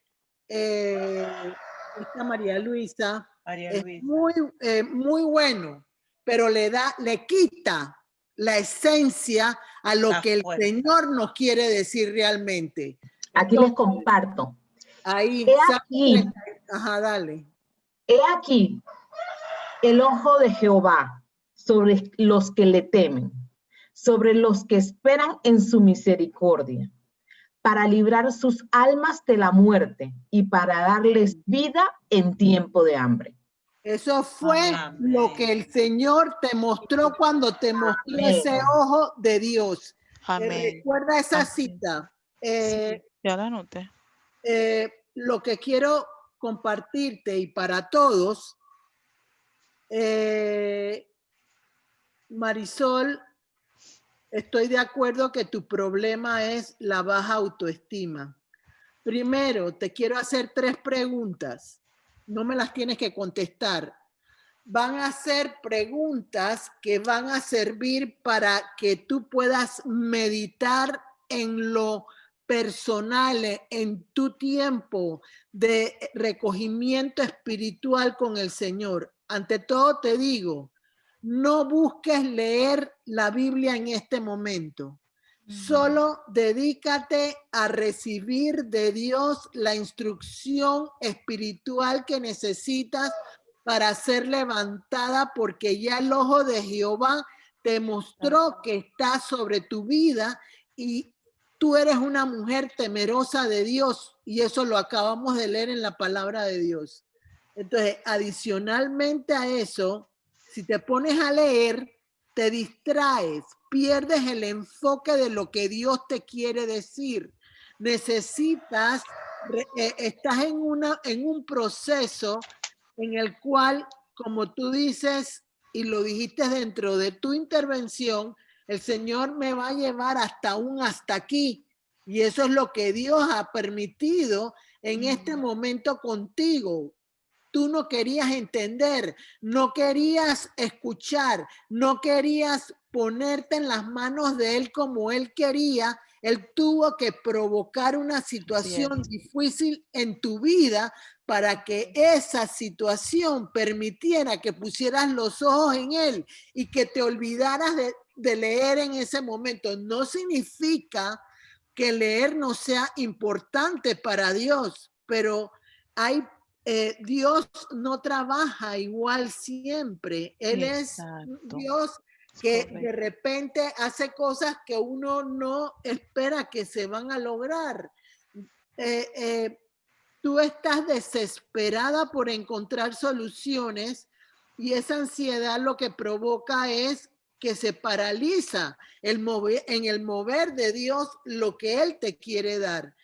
esta María Luisa, es muy bueno, pero le quita la esencia a lo que el Señor nos quiere decir realmente. Aquí les comparto. Ahí, aquí, ajá, dale. He aquí el ojo de Jehová sobre los que le temen, sobre los que esperan en su misericordia, para librar sus almas de la muerte y para darles vida en tiempo de hambre. Eso fue lo que el Señor te mostró cuando te mostró ese ojo de Dios. Recuerda esa cita. Sí, ya la anoté. Lo que quiero compartirte y para todos, Marisol, estoy de acuerdo que tu problema es la baja autoestima. Primero, te quiero hacer 3 preguntas. No me las tienes que contestar. Van a ser preguntas que van a servir para que tú puedas meditar en lo personal, en tu tiempo de recogimiento espiritual con el Señor. Ante todo te digo, no busques leer la Biblia en este momento. Solo dedícate a recibir de Dios la instrucción espiritual que necesitas para ser levantada, porque ya el ojo de Jehová te mostró que está sobre tu vida y tú eres una mujer temerosa de Dios, y eso lo acabamos de leer en la palabra de Dios. Entonces, adicionalmente a eso, si te pones a leer, te distraes, pierdes el enfoque de lo que Dios te quiere decir. Necesitas, estás en un proceso en el cual, como tú dices y lo dijiste dentro de tu intervención, el Señor me va a llevar hasta aquí. Y eso es lo que Dios ha permitido en este momento contigo. Tú no querías entender, no querías escuchar, no querías ponerte en las manos de Él como Él quería. Él tuvo que provocar una situación difícil en tu vida para que esa situación permitiera que pusieras los ojos en Él y que te olvidaras de leer en ese momento. No significa que leer no sea importante para Dios, pero hay Dios no trabaja igual siempre. Él es un Dios que de repente hace cosas que uno no espera que se van a lograr. Tú estás desesperada por encontrar soluciones y esa ansiedad lo que provoca es que se paraliza en el mover de Dios lo que Él te quiere dar.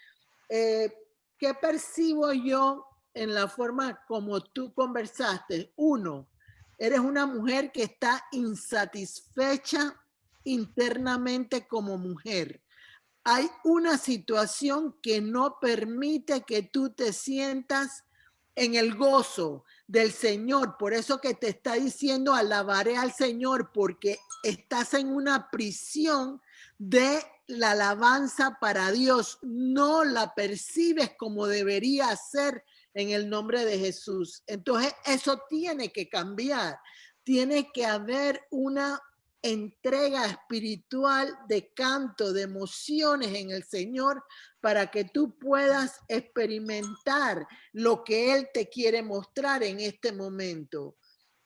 ¿Qué percibo yo en la forma como tú conversaste? 1, eres una mujer que está insatisfecha internamente como mujer. Hay una situación que no permite que tú te sientas en el gozo del Señor. Por eso que te está diciendo, alabaré al Señor, porque estás en una prisión de la alabanza para Dios. No la percibes como debería ser en el nombre de Jesús. Entonces, eso tiene que cambiar. Tiene que haber una entrega espiritual de canto, de emociones en el Señor, para que tú puedas experimentar lo que Él te quiere mostrar en este momento.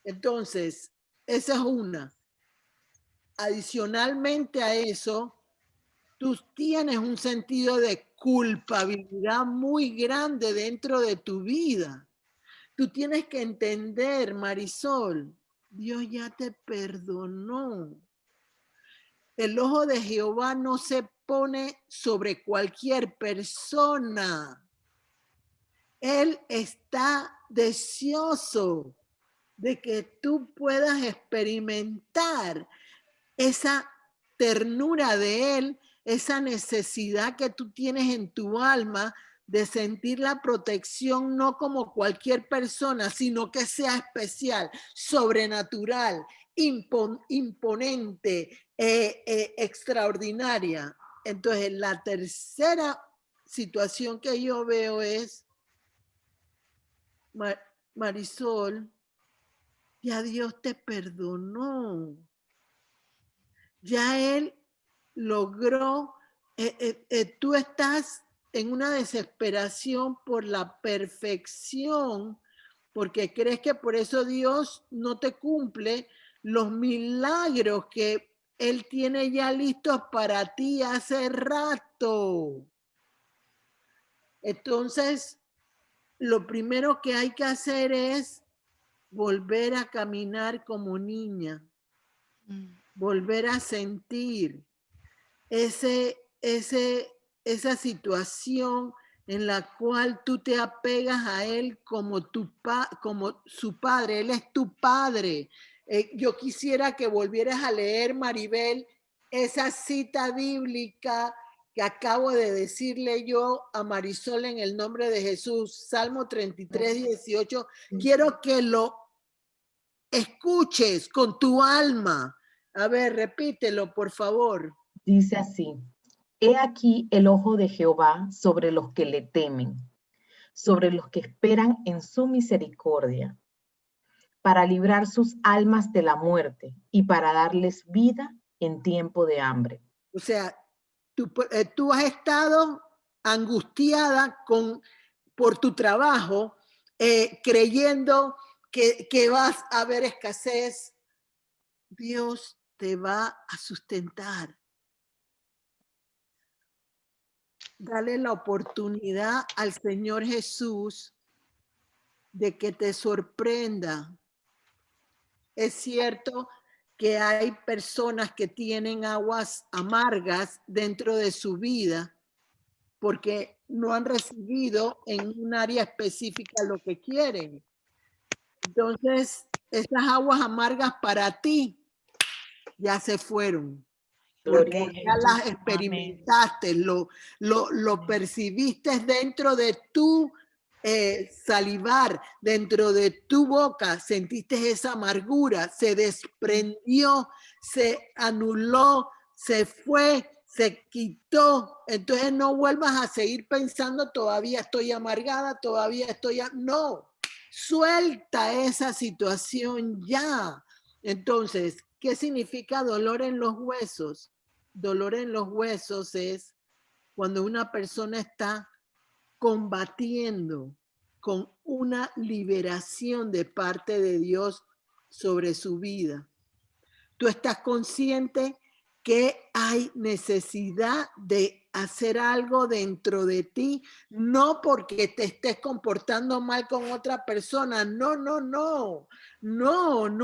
Entonces, esa es una. Adicionalmente a eso, tú tienes un sentido de culpabilidad muy grande dentro de tu vida. Tú tienes que entender, Marisol, Dios ya te perdonó. El ojo de Jehová no se pone sobre cualquier persona. Él está deseoso de que tú puedas experimentar esa ternura de Él, esa necesidad que tú tienes en tu alma de sentir la protección no como cualquier persona, sino que sea especial, sobrenatural, imponente, extraordinaria. Entonces, la tercera situación que yo veo es, Marisol, ya Dios te perdonó. Ya Él logró, tú estás en una desesperación por la perfección, porque crees que por eso Dios no te cumple los milagros que Él tiene ya listos para ti hace rato. Entonces, lo primero que hay que hacer es volver a caminar como niña, volver a sentir esa situación en la cual tú te apegas a Él como como su padre. Él es tu padre. Yo quisiera que volvieras a leer, Maribel, esa cita bíblica que acabo de decirle yo a Marisol en el nombre de Jesús, Salmo 33, 18. Quiero que lo escuches con tu alma. A ver, repítelo, por favor. Dice así: He aquí el ojo de Jehová sobre los que le temen, sobre los que esperan en su misericordia, para librar sus almas de la muerte y para darles vida en tiempo de hambre. O sea, tú has estado angustiada por tu trabajo, creyendo que vas a haber escasez. Dios te va a sustentar. Dale la oportunidad al Señor Jesús de que te sorprenda. Es cierto que hay personas que tienen aguas amargas dentro de su vida porque no han recibido en un área específica lo que quieren. Entonces, esas aguas amargas para ti ya se fueron. Gloria a Porque ya las experimentaste, lo percibiste dentro de tu salivar, dentro de tu boca, sentiste esa amargura, se desprendió, se anuló, se fue, se quitó. Entonces no vuelvas a seguir pensando, todavía estoy amargada, todavía estoy... No, suelta esa situación ya. Entonces, ¿qué significa dolor en los huesos? Dolor en los huesos es cuando una persona está combatiendo con una liberación de parte de Dios sobre su vida. Tú estás consciente que hay necesidad de hacer algo dentro de ti, no porque te estés comportando mal con otra persona, no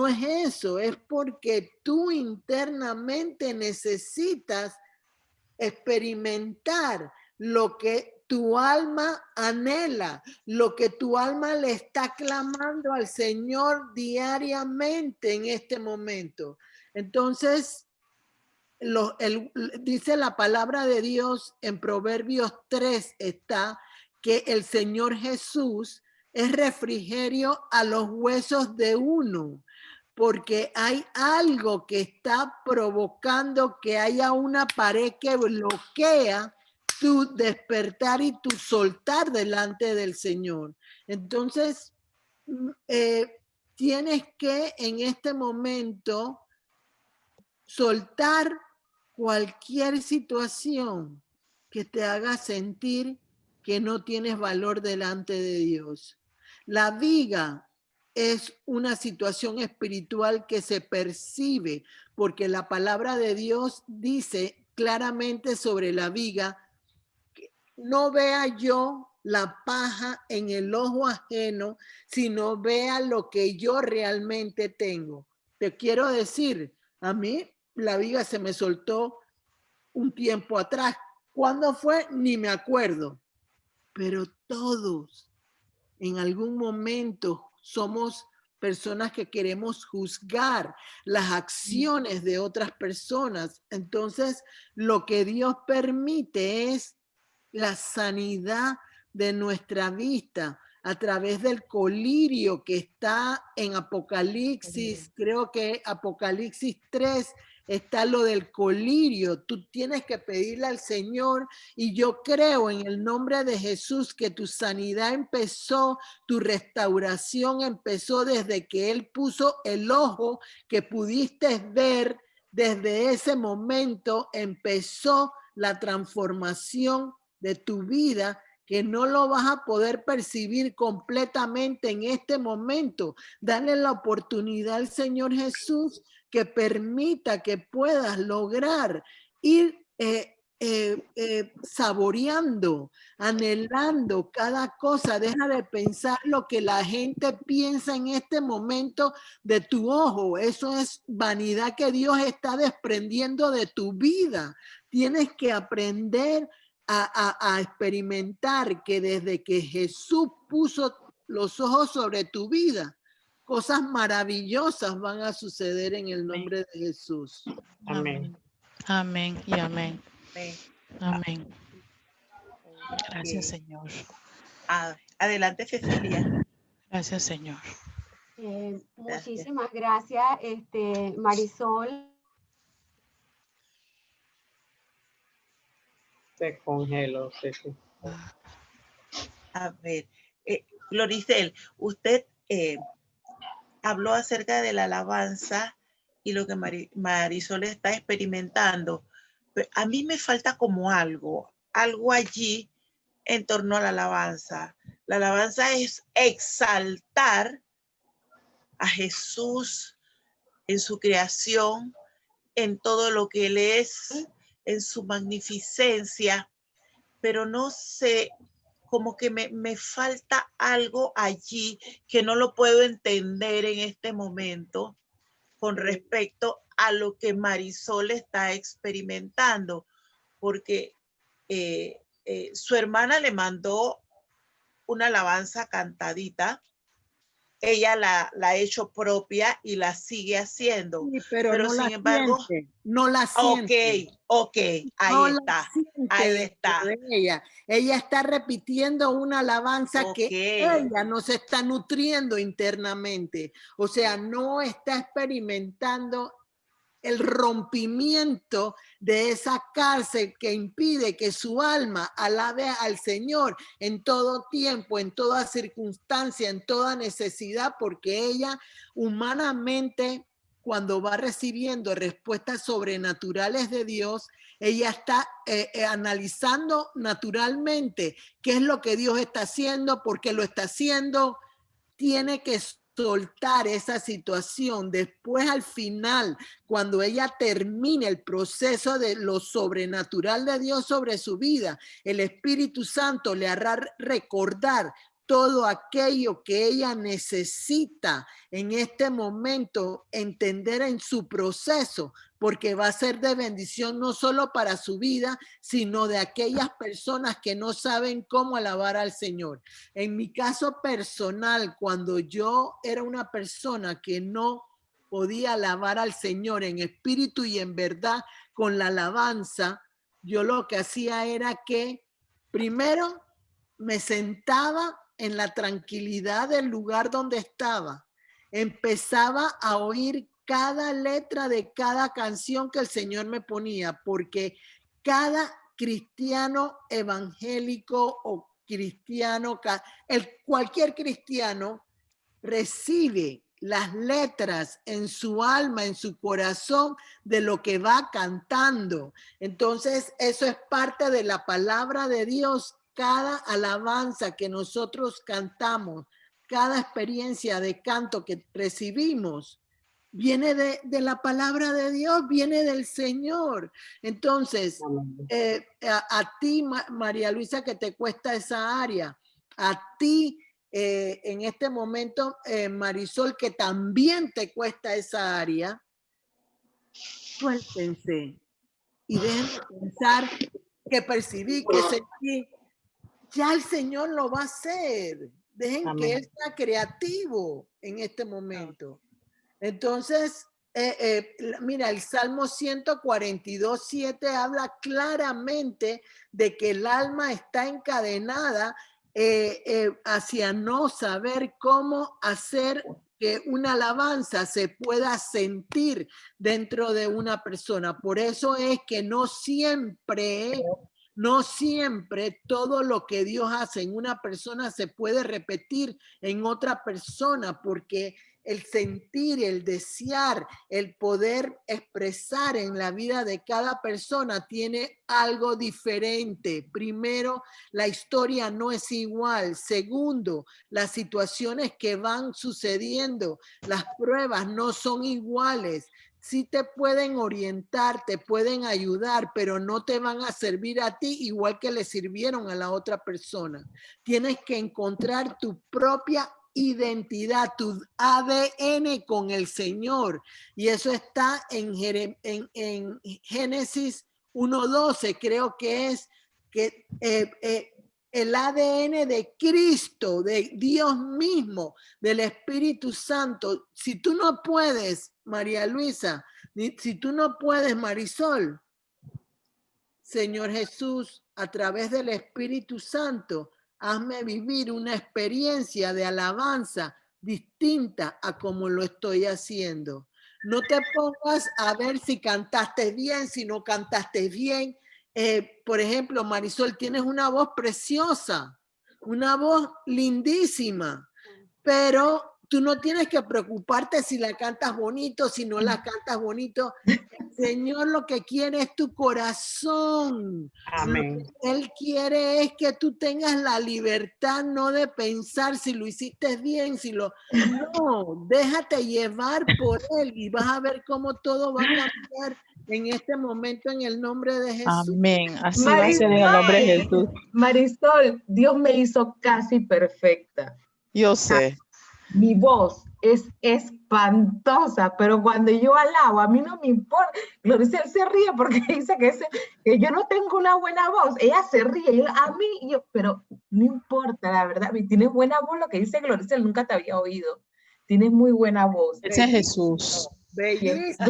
es eso, es porque tú internamente necesitas experimentar lo que tu alma anhela, lo que tu alma le está clamando al Señor diariamente en este momento. Entonces, dice la palabra de Dios en Proverbios 3 está que el Señor Jesús es refrigerio a los huesos de uno, porque hay algo que está provocando que haya una pared que bloquea tu despertar y tu soltar delante del Señor. Entonces, tienes que en este momento soltar cualquier situación que te haga sentir que no tienes valor delante de Dios. La viga es una situación espiritual que se percibe, porque la palabra de Dios dice claramente sobre la viga, no vea yo la paja en el ojo ajeno, sino vea lo que yo realmente tengo. Te quiero decir, a mí la viga se me soltó un tiempo atrás. ¿Cuándo fue? Ni me acuerdo. Pero todos en algún momento somos personas que queremos juzgar las acciones de otras personas. Entonces, lo que Dios permite es la sanidad de nuestra vista a través del colirio que está en Apocalipsis, creo que Apocalipsis 3 está lo del colirio. Tú tienes que pedirle al Señor, y yo creo en el nombre de Jesús que tu sanidad empezó, tu restauración empezó desde que Él puso el ojo que pudiste ver. Desde ese momento empezó la transformación de tu vida, que no lo vas a poder percibir completamente en este momento. Dale la oportunidad al Señor Jesús que permita que puedas lograr ir saboreando, anhelando cada cosa. Deja de pensar lo que la gente piensa en este momento de tu ojo. Eso es vanidad que Dios está desprendiendo de tu vida. Tienes que aprender a experimentar que desde que Jesús puso los ojos sobre tu vida, cosas maravillosas van a suceder en el nombre de Jesús. Amén. Amén y amén. Amén. Amén. Gracias, Ok. Señor. Adelante, Cecilia. Gracias, Señor. Muchísimas gracias, Marisol. Se congeló, Ceci. A ver, Gloricel, usted habló acerca de la alabanza y lo que Marisol está experimentando. Pero a mí me falta como algo allí en torno a la alabanza. La alabanza es exaltar a Jesús en su creación, en todo lo que Él es, en su magnificencia, pero no sé, como que me falta algo allí que no lo puedo entender en este momento con respecto a lo que Marisol está experimentando, porque su hermana le mandó una alabanza cantadita, ella la ha hecho propia y la sigue haciendo, Sí, pero no sin la embargo, siente, no la siente. ok, No ahí la está, siente ahí dentro está. de ella. Ella está repitiendo una alabanza que Ok. ella no se está nutriendo internamente. O sea, no está experimentando el rompimiento de esa cárcel que impide que su alma alabe al Señor en todo tiempo, en toda circunstancia, en toda necesidad, porque ella humanamente, cuando va recibiendo respuestas sobrenaturales de Dios, ella está analizando naturalmente qué es lo que Dios está haciendo, por qué lo está haciendo. Tiene que soltar esa situación. Después, al final, cuando ella termine el proceso de lo sobrenatural de Dios sobre su vida, el Espíritu Santo le hará recordar todo aquello que ella necesita en este momento entender en su proceso, porque va a ser de bendición no solo para su vida, sino de aquellas personas que no saben cómo alabar al Señor. En mi caso personal, cuando yo era una persona que no podía alabar al Señor en espíritu y en verdad con la alabanza, yo lo que hacía era que primero me sentaba en la tranquilidad del lugar donde estaba. Empezaba a oír cada letra de cada canción que el Señor me ponía, porque cada cristiano evangélico o cristiano, cualquier cristiano recibe las letras en su alma, en su corazón, de lo que va cantando. Entonces, eso es parte de la palabra de Dios. Cada alabanza que nosotros cantamos cada experiencia de canto que recibimos viene de la palabra de Dios, viene del Señor. Entonces, a ti, María Luisa, que te cuesta esa área, a ti, en este momento, Marisol, que también te cuesta esa área, suéltense y dejen de pensar que percibí, que sentí. Ya el Señor lo va a hacer. Dejen que Él sea creativo en este momento. Entonces, mira, el Salmo 142:7 habla claramente de que el alma está encadenada hacia no saber cómo hacer que una alabanza se pueda sentir dentro de una persona. Por eso es que no siempre todo lo que Dios hace en una persona se puede repetir en otra persona, porque el sentir, el desear, el poder expresar en la vida de cada persona tiene algo diferente. Primero, la historia no es igual. Segundo, las situaciones que van sucediendo, las pruebas no son iguales. Sí te pueden orientar, te pueden ayudar, pero no te van a servir a ti igual que le sirvieron a la otra persona. Tienes que encontrar tu propia identidad, tu ADN con el Señor. Y eso está en Génesis 1:12, creo que es que el ADN de Cristo, de Dios mismo, del Espíritu Santo. Si tú no puedes, María Luisa, si tú no puedes, Marisol, Señor Jesús, a través del Espíritu Santo, hazme vivir una experiencia de alabanza distinta a como lo estoy haciendo. No te pongas a ver si cantaste bien, si no cantaste bien. Por ejemplo, Marisol, tienes una voz preciosa, una voz lindísima, pero tú no tienes que preocuparte si la cantas bonito, si no la cantas bonito. El Señor lo que quiere es tu corazón. Amén. Lo que Él quiere es que tú tengas la libertad no de pensar si lo hiciste bien, No, déjate llevar por Él y vas a ver cómo todo va a cambiar en este momento en el nombre de Jesús. Amén. Así va a ser en el nombre de Jesús. Marisol, Dios me hizo casi perfecta. Yo sé. Mi voz es espantosa, pero cuando yo alabo, a mí no me importa. Gloricel se ríe porque dice que yo no tengo una buena voz. Ella se ríe, pero no importa, la verdad. Tienes buena voz, lo que dice Gloricel, nunca te había oído. Tienes muy buena voz. Ese es Jesús. Bellísima.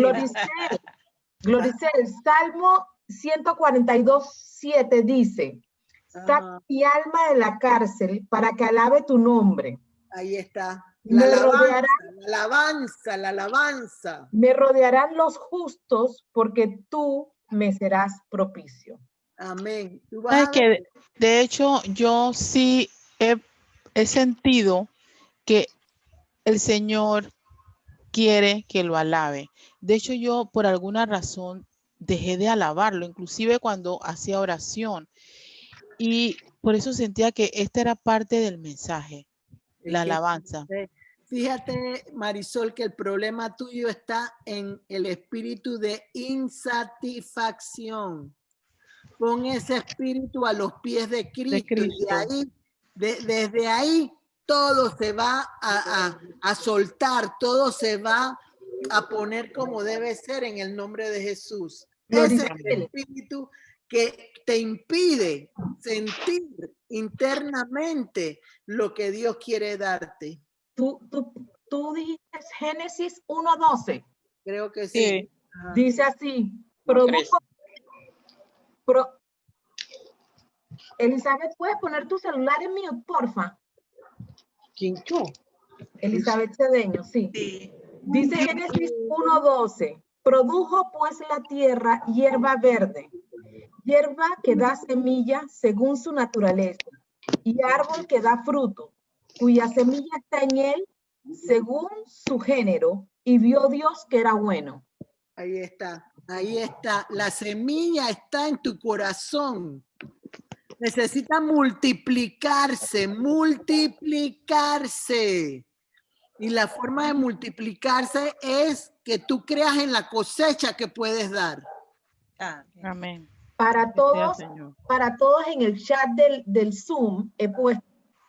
Gloricel, Salmo 142:7 dice, saca mi alma de la cárcel para que alabe tu nombre. Ahí está. La alabanza. Me rodearán los justos porque tú me serás propicio. Amén. ¿Sabes qué? De hecho, yo sí he sentido que el Señor quiere que lo alabe. De hecho, yo por alguna razón dejé de alabarlo, inclusive cuando hacía oración. Y por eso sentía que esta era parte del mensaje, la alabanza. Fíjate, Marisol, que el problema tuyo está en el espíritu de insatisfacción. Pon ese espíritu a los pies de Cristo. Y ahí, desde ahí todo se va a soltar, todo se va a poner como debe ser en el nombre de Jesús. Ese es el espíritu que te impide sentir internamente lo que Dios quiere darte. Tú dijiste Génesis 1:12. Creo que sí. Dice así, Elizabeth, ¿puedes poner tu celular en mute, porfa? ¿Quién tú? Elizabeth Cedeño, sí. Dice Génesis 1:12, produjo pues la tierra hierba verde, hierba que da semilla según su naturaleza, y árbol que da fruto, cuya semilla está en él según su género, y vio Dios que era bueno. Ahí está. La semilla está en tu corazón. Necesita multiplicarse, multiplicarse. Y la forma de multiplicarse es que tú creas en la cosecha que puedes dar. Amén. Para Así sea, todos, Señor. para todos en el chat del Zoom he puesto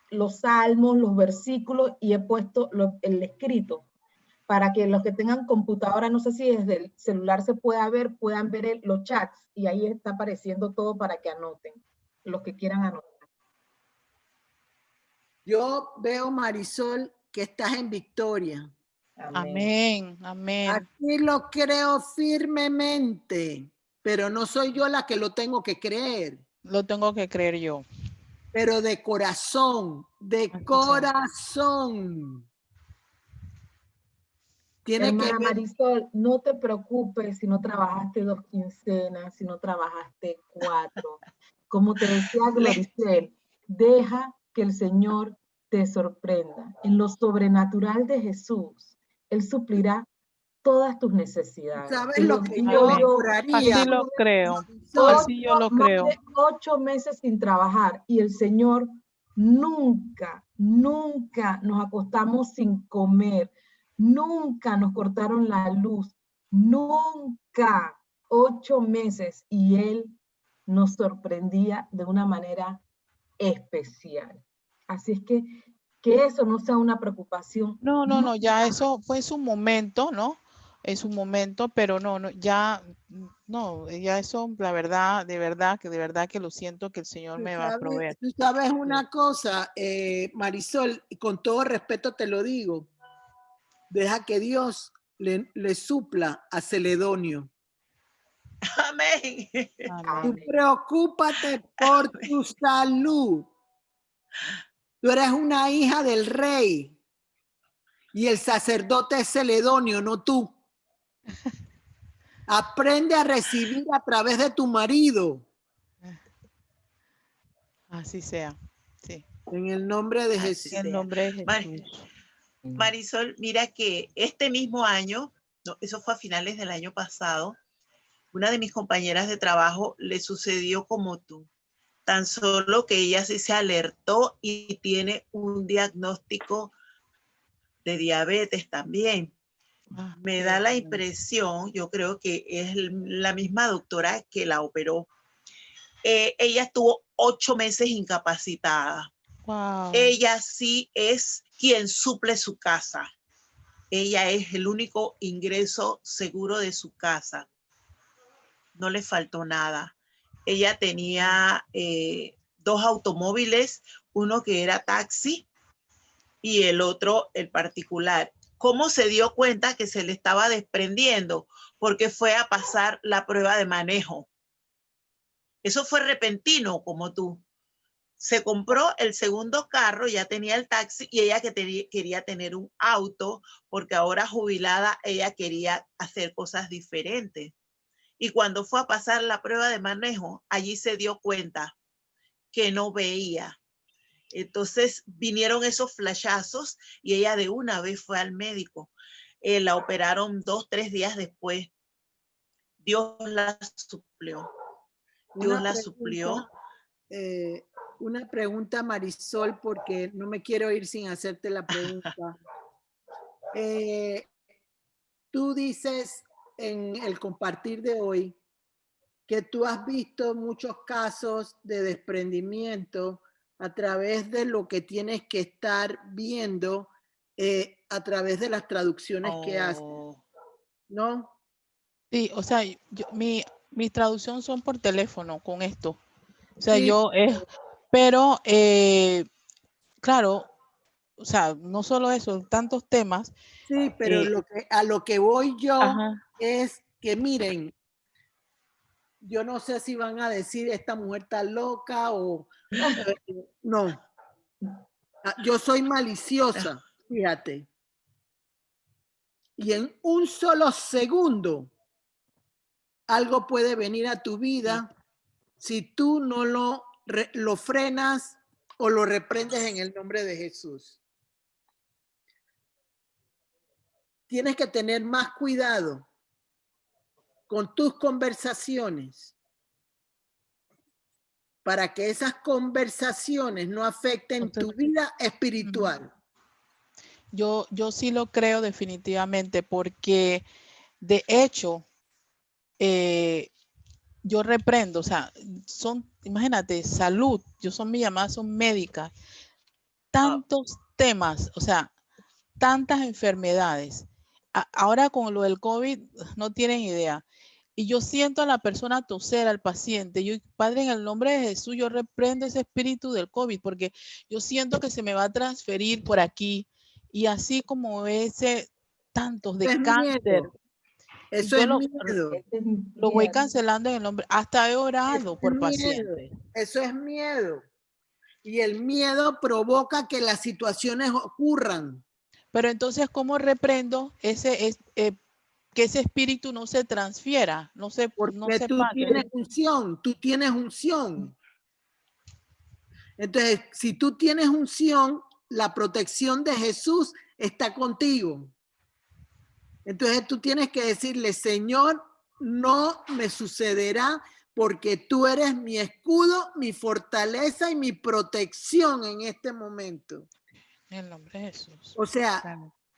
los salmos, los versículos y he puesto el escrito para que los que tengan computadora, no sé si desde el celular se pueda ver, puedan ver los chats y ahí está apareciendo todo para que anoten, los que quieran anotar. Yo veo, Marisol, que estás en victoria. Amén. Amén. Aquí lo creo firmemente, pero no soy yo la que lo tengo que creer. Lo tengo que creer yo. Pero de corazón, de Así sea. corazón. Tiene que Hermana ver. Marisol, no te preocupes si no trabajaste 2 quincenas, si no trabajaste 4. Como te decía Gloricel, deja que el Señor te sorprenda. En lo sobrenatural de Jesús, Él suplirá todas tus necesidades. ¿Sabes Te lo lo que digo yo yo, oraría? Así lo creo. Marisol, Así yo lo más creo. de 8 meses sin trabajar y el Señor nunca nos acostamos sin comer, nunca nos cortaron la luz, nunca 8 meses y Él nos sorprendía de una manera especial. Así es que eso no sea una preocupación. No, ya eso fue su momento, ¿no? Es un momento, pero no, ya eso, la verdad, de verdad que lo siento que el Señor me va a proveer. Tú sabes una cosa, Marisol, y con todo respeto te lo digo, deja que Dios le supla a Celedonio. Amén. Amén. Tú preocúpate por tu salud. Tú eres una hija del rey y el sacerdote es Celedonio, no tú. Aprende a recibir a través de tu marido. Así sea. Sí. En el nombre de Así Jesús. En el sea. nombre de Jesús. Marisol, mira que este mismo año, no, eso fue a finales del año pasado, una de mis compañeras de trabajo le sucedió como tú, tan solo que ella sí se alertó y tiene un diagnóstico de diabetes también. Me da la impresión, yo creo que es la misma doctora que la operó. Ella estuvo 8 meses incapacitada. Wow. Ella sí es quien suple su casa. Ella es el único ingreso seguro de su casa. No le faltó nada. Ella tenía 2 automóviles, uno que era taxi y el otro el particular. ¿Cómo se dio cuenta que se le estaba desprendiendo? Porque fue a pasar la prueba de manejo. Eso fue repentino, como tú. Se compró el segundo carro, ya tenía el taxi y ella quería tener un auto porque ahora jubilada ella quería hacer cosas diferentes. Y cuando fue a pasar la prueba de manejo, allí se dio cuenta que no veía. Entonces vinieron esos flashazos y ella de una vez fue al médico. La operaron 2, 3 días después. Dios la suplió. Dios la suplió. Una pregunta, Marisol, porque no me quiero ir sin hacerte la pregunta. Tú dices en el compartir de hoy que tú has visto muchos casos de desprendimiento a través de lo que tienes que estar viendo a través de las traducciones que haces, ¿no? Sí, o sea, mi traducción son por teléfono con esto. O sea, Sí. pero claro, o sea, no solo eso, tantos temas. Sí, pero a lo que voy yo Ajá. es que miren, yo no sé si van a decir esta mujer está loca o no. Yo soy maliciosa, fíjate. Y en un solo segundo algo puede venir a tu vida si tú no lo frenas o lo reprendes en el nombre de Jesús. Tienes que tener más cuidado con tus conversaciones, para que esas conversaciones no afecten tu vida espiritual. Yo sí lo creo definitivamente, porque de hecho, yo reprendo, o sea, imagínate, salud, mis llamadas son médicas, tantos temas, o sea, tantas enfermedades. Ahora con lo del COVID, no tienen idea. Y yo siento a la persona toser, al paciente. Yo, Padre, en el nombre de Jesús, yo reprendo ese espíritu del COVID, porque yo siento que se me va a transferir por aquí. Y así como tantos de cáncer. Eso Yo es miedo. lo voy cancelando en el nombre. Hasta he orado por pacientes. Eso es miedo. Y el miedo provoca que las situaciones ocurran. Pero entonces, ¿cómo reprendo que ese espíritu no se transfiera? Porque tú tienes unción. Entonces, si tú tienes unción, la protección de Jesús está contigo. Entonces tú tienes que decirle, Señor, no me sucederá porque tú eres mi escudo, mi fortaleza y mi protección en este momento. En el nombre de Jesús. O sea,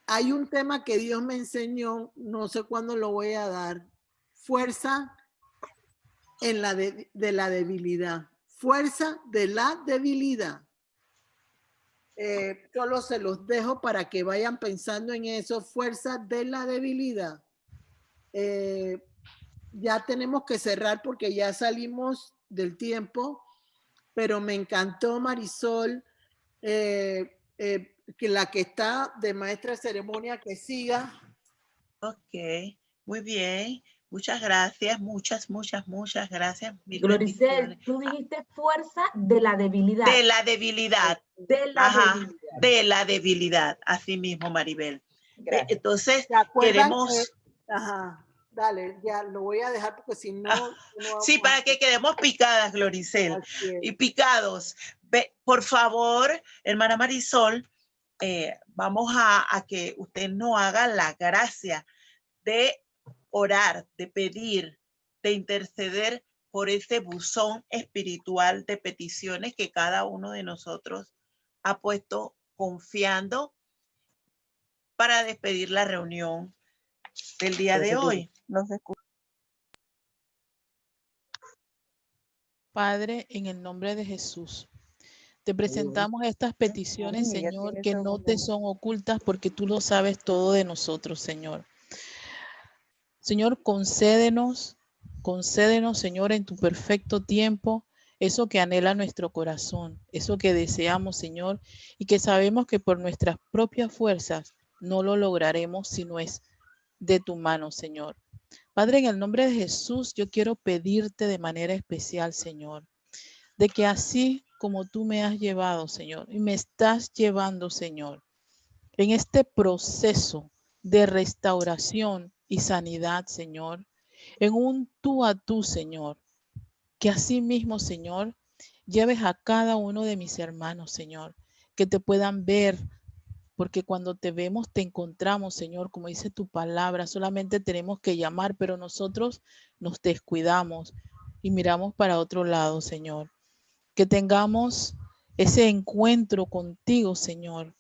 hay un tema que Dios me enseñó, no sé cuándo lo voy a dar, fuerza en de la debilidad. Fuerza de la debilidad. Solo se los dejo para que vayan pensando en eso, fuerza de la debilidad. Ya tenemos que cerrar porque ya salimos del tiempo, pero me encantó, Marisol, que la que está de maestra de ceremonia que siga. Ok, muy bien. Muchas gracias, muchas gracias. Gloricel, tú dijiste fuerza de la debilidad. De la debilidad. Debilidad. De la debilidad, así mismo, Maribel. Gracias. Entonces, queremos... Dale, ya lo voy a dejar porque si no... Sí, para que quedemos picadas, Gloricel. Y picados. Por favor, hermana Marisol, vamos a que usted nos haga la gracia de orar, de pedir, de interceder por ese buzón espiritual de peticiones que cada uno de nosotros ha puesto confiando para despedir la reunión del día de hoy. Nos escucha. Padre, en el nombre de Jesús, te presentamos estas peticiones, Señor, que no te son ocultas porque tú lo sabes todo de nosotros, Señor. Señor, concédenos, Señor, en tu perfecto tiempo, eso que anhela nuestro corazón, eso que deseamos, Señor, y que sabemos que por nuestras propias fuerzas no lo lograremos si no es de tu mano, Señor. Padre, en el nombre de Jesús, yo quiero pedirte de manera especial, Señor, de que así como tú me has llevado, Señor, y me estás llevando, Señor, en este proceso de restauración y sanidad, Señor, en un tú a tú, Señor, que así mismo, Señor, lleves a cada uno de mis hermanos, Señor, que te puedan ver, porque cuando te vemos te encontramos, Señor, como dice tu palabra, solamente tenemos que llamar, pero nosotros nos descuidamos y miramos para otro lado, Señor. Que tengamos ese encuentro contigo, Señor,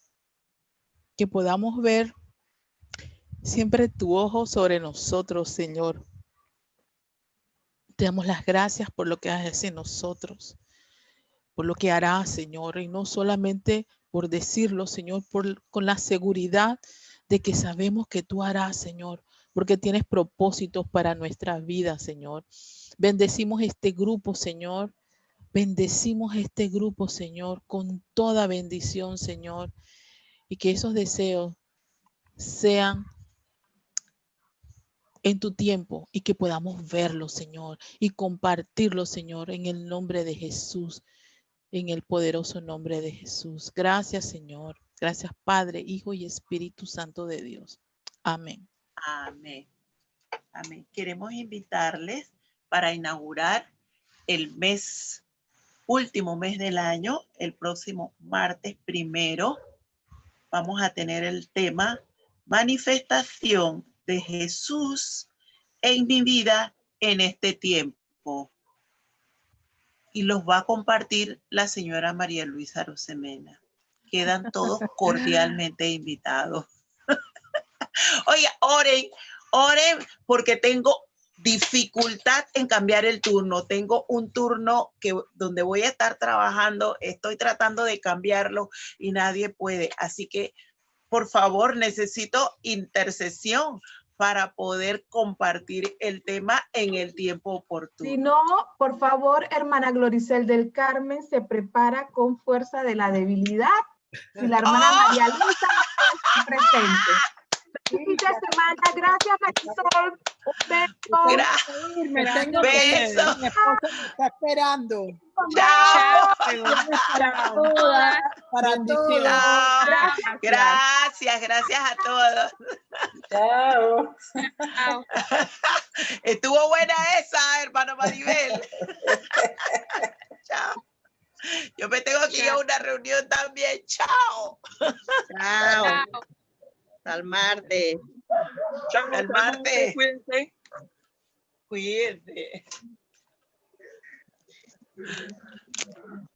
que podamos ver siempre tu ojo sobre nosotros, Señor. Te damos las gracias por lo que haces en nosotros, por lo que harás, Señor, y no solamente por decirlo, Señor, con la seguridad de que sabemos que tú harás, Señor, porque tienes propósitos para nuestra vida, Señor. Bendecimos este grupo, Señor. Bendecimos este grupo, Señor, con toda bendición, Señor, y que esos deseos sean en tu tiempo y que podamos verlos, Señor, y compartirlos, Señor, en el nombre de Jesús, en el poderoso nombre de Jesús. Gracias, Señor. Gracias, Padre, Hijo y Espíritu Santo de Dios. Amén. Amén. Amén. Queremos invitarles para inaugurar el último mes del año, el próximo martes 1, vamos a tener el tema manifestación de Jesús en mi vida en este tiempo. y los va a compartir la señora María Luisa Arosemena. Quedan todos cordialmente invitados. Oye, oren porque tengo dificultad en cambiar el turno. Tengo un turno donde voy a estar trabajando, estoy tratando de cambiarlo y nadie puede. Así que, por favor, necesito intercesión para poder compartir el tema en el tiempo oportuno. Si no, por favor, hermana Gloricel del Carmen se prepara con fuerza de la debilidad. Si la hermana María Luisa no está presente. Feliz fin de semana. Gracias, Marisol. Un beso. Me tengo que ir. Beso. Mi esposo me está esperando. Chao. Para todas. Para todos. Chao. Gracias a todos. Chao. Estuvo buena esa, hermano Maribel. Chao. Yo me tengo que ir a una reunión también. Chao. Chao. Hasta el martes. Hasta el martes. Cuídense. Cuídense.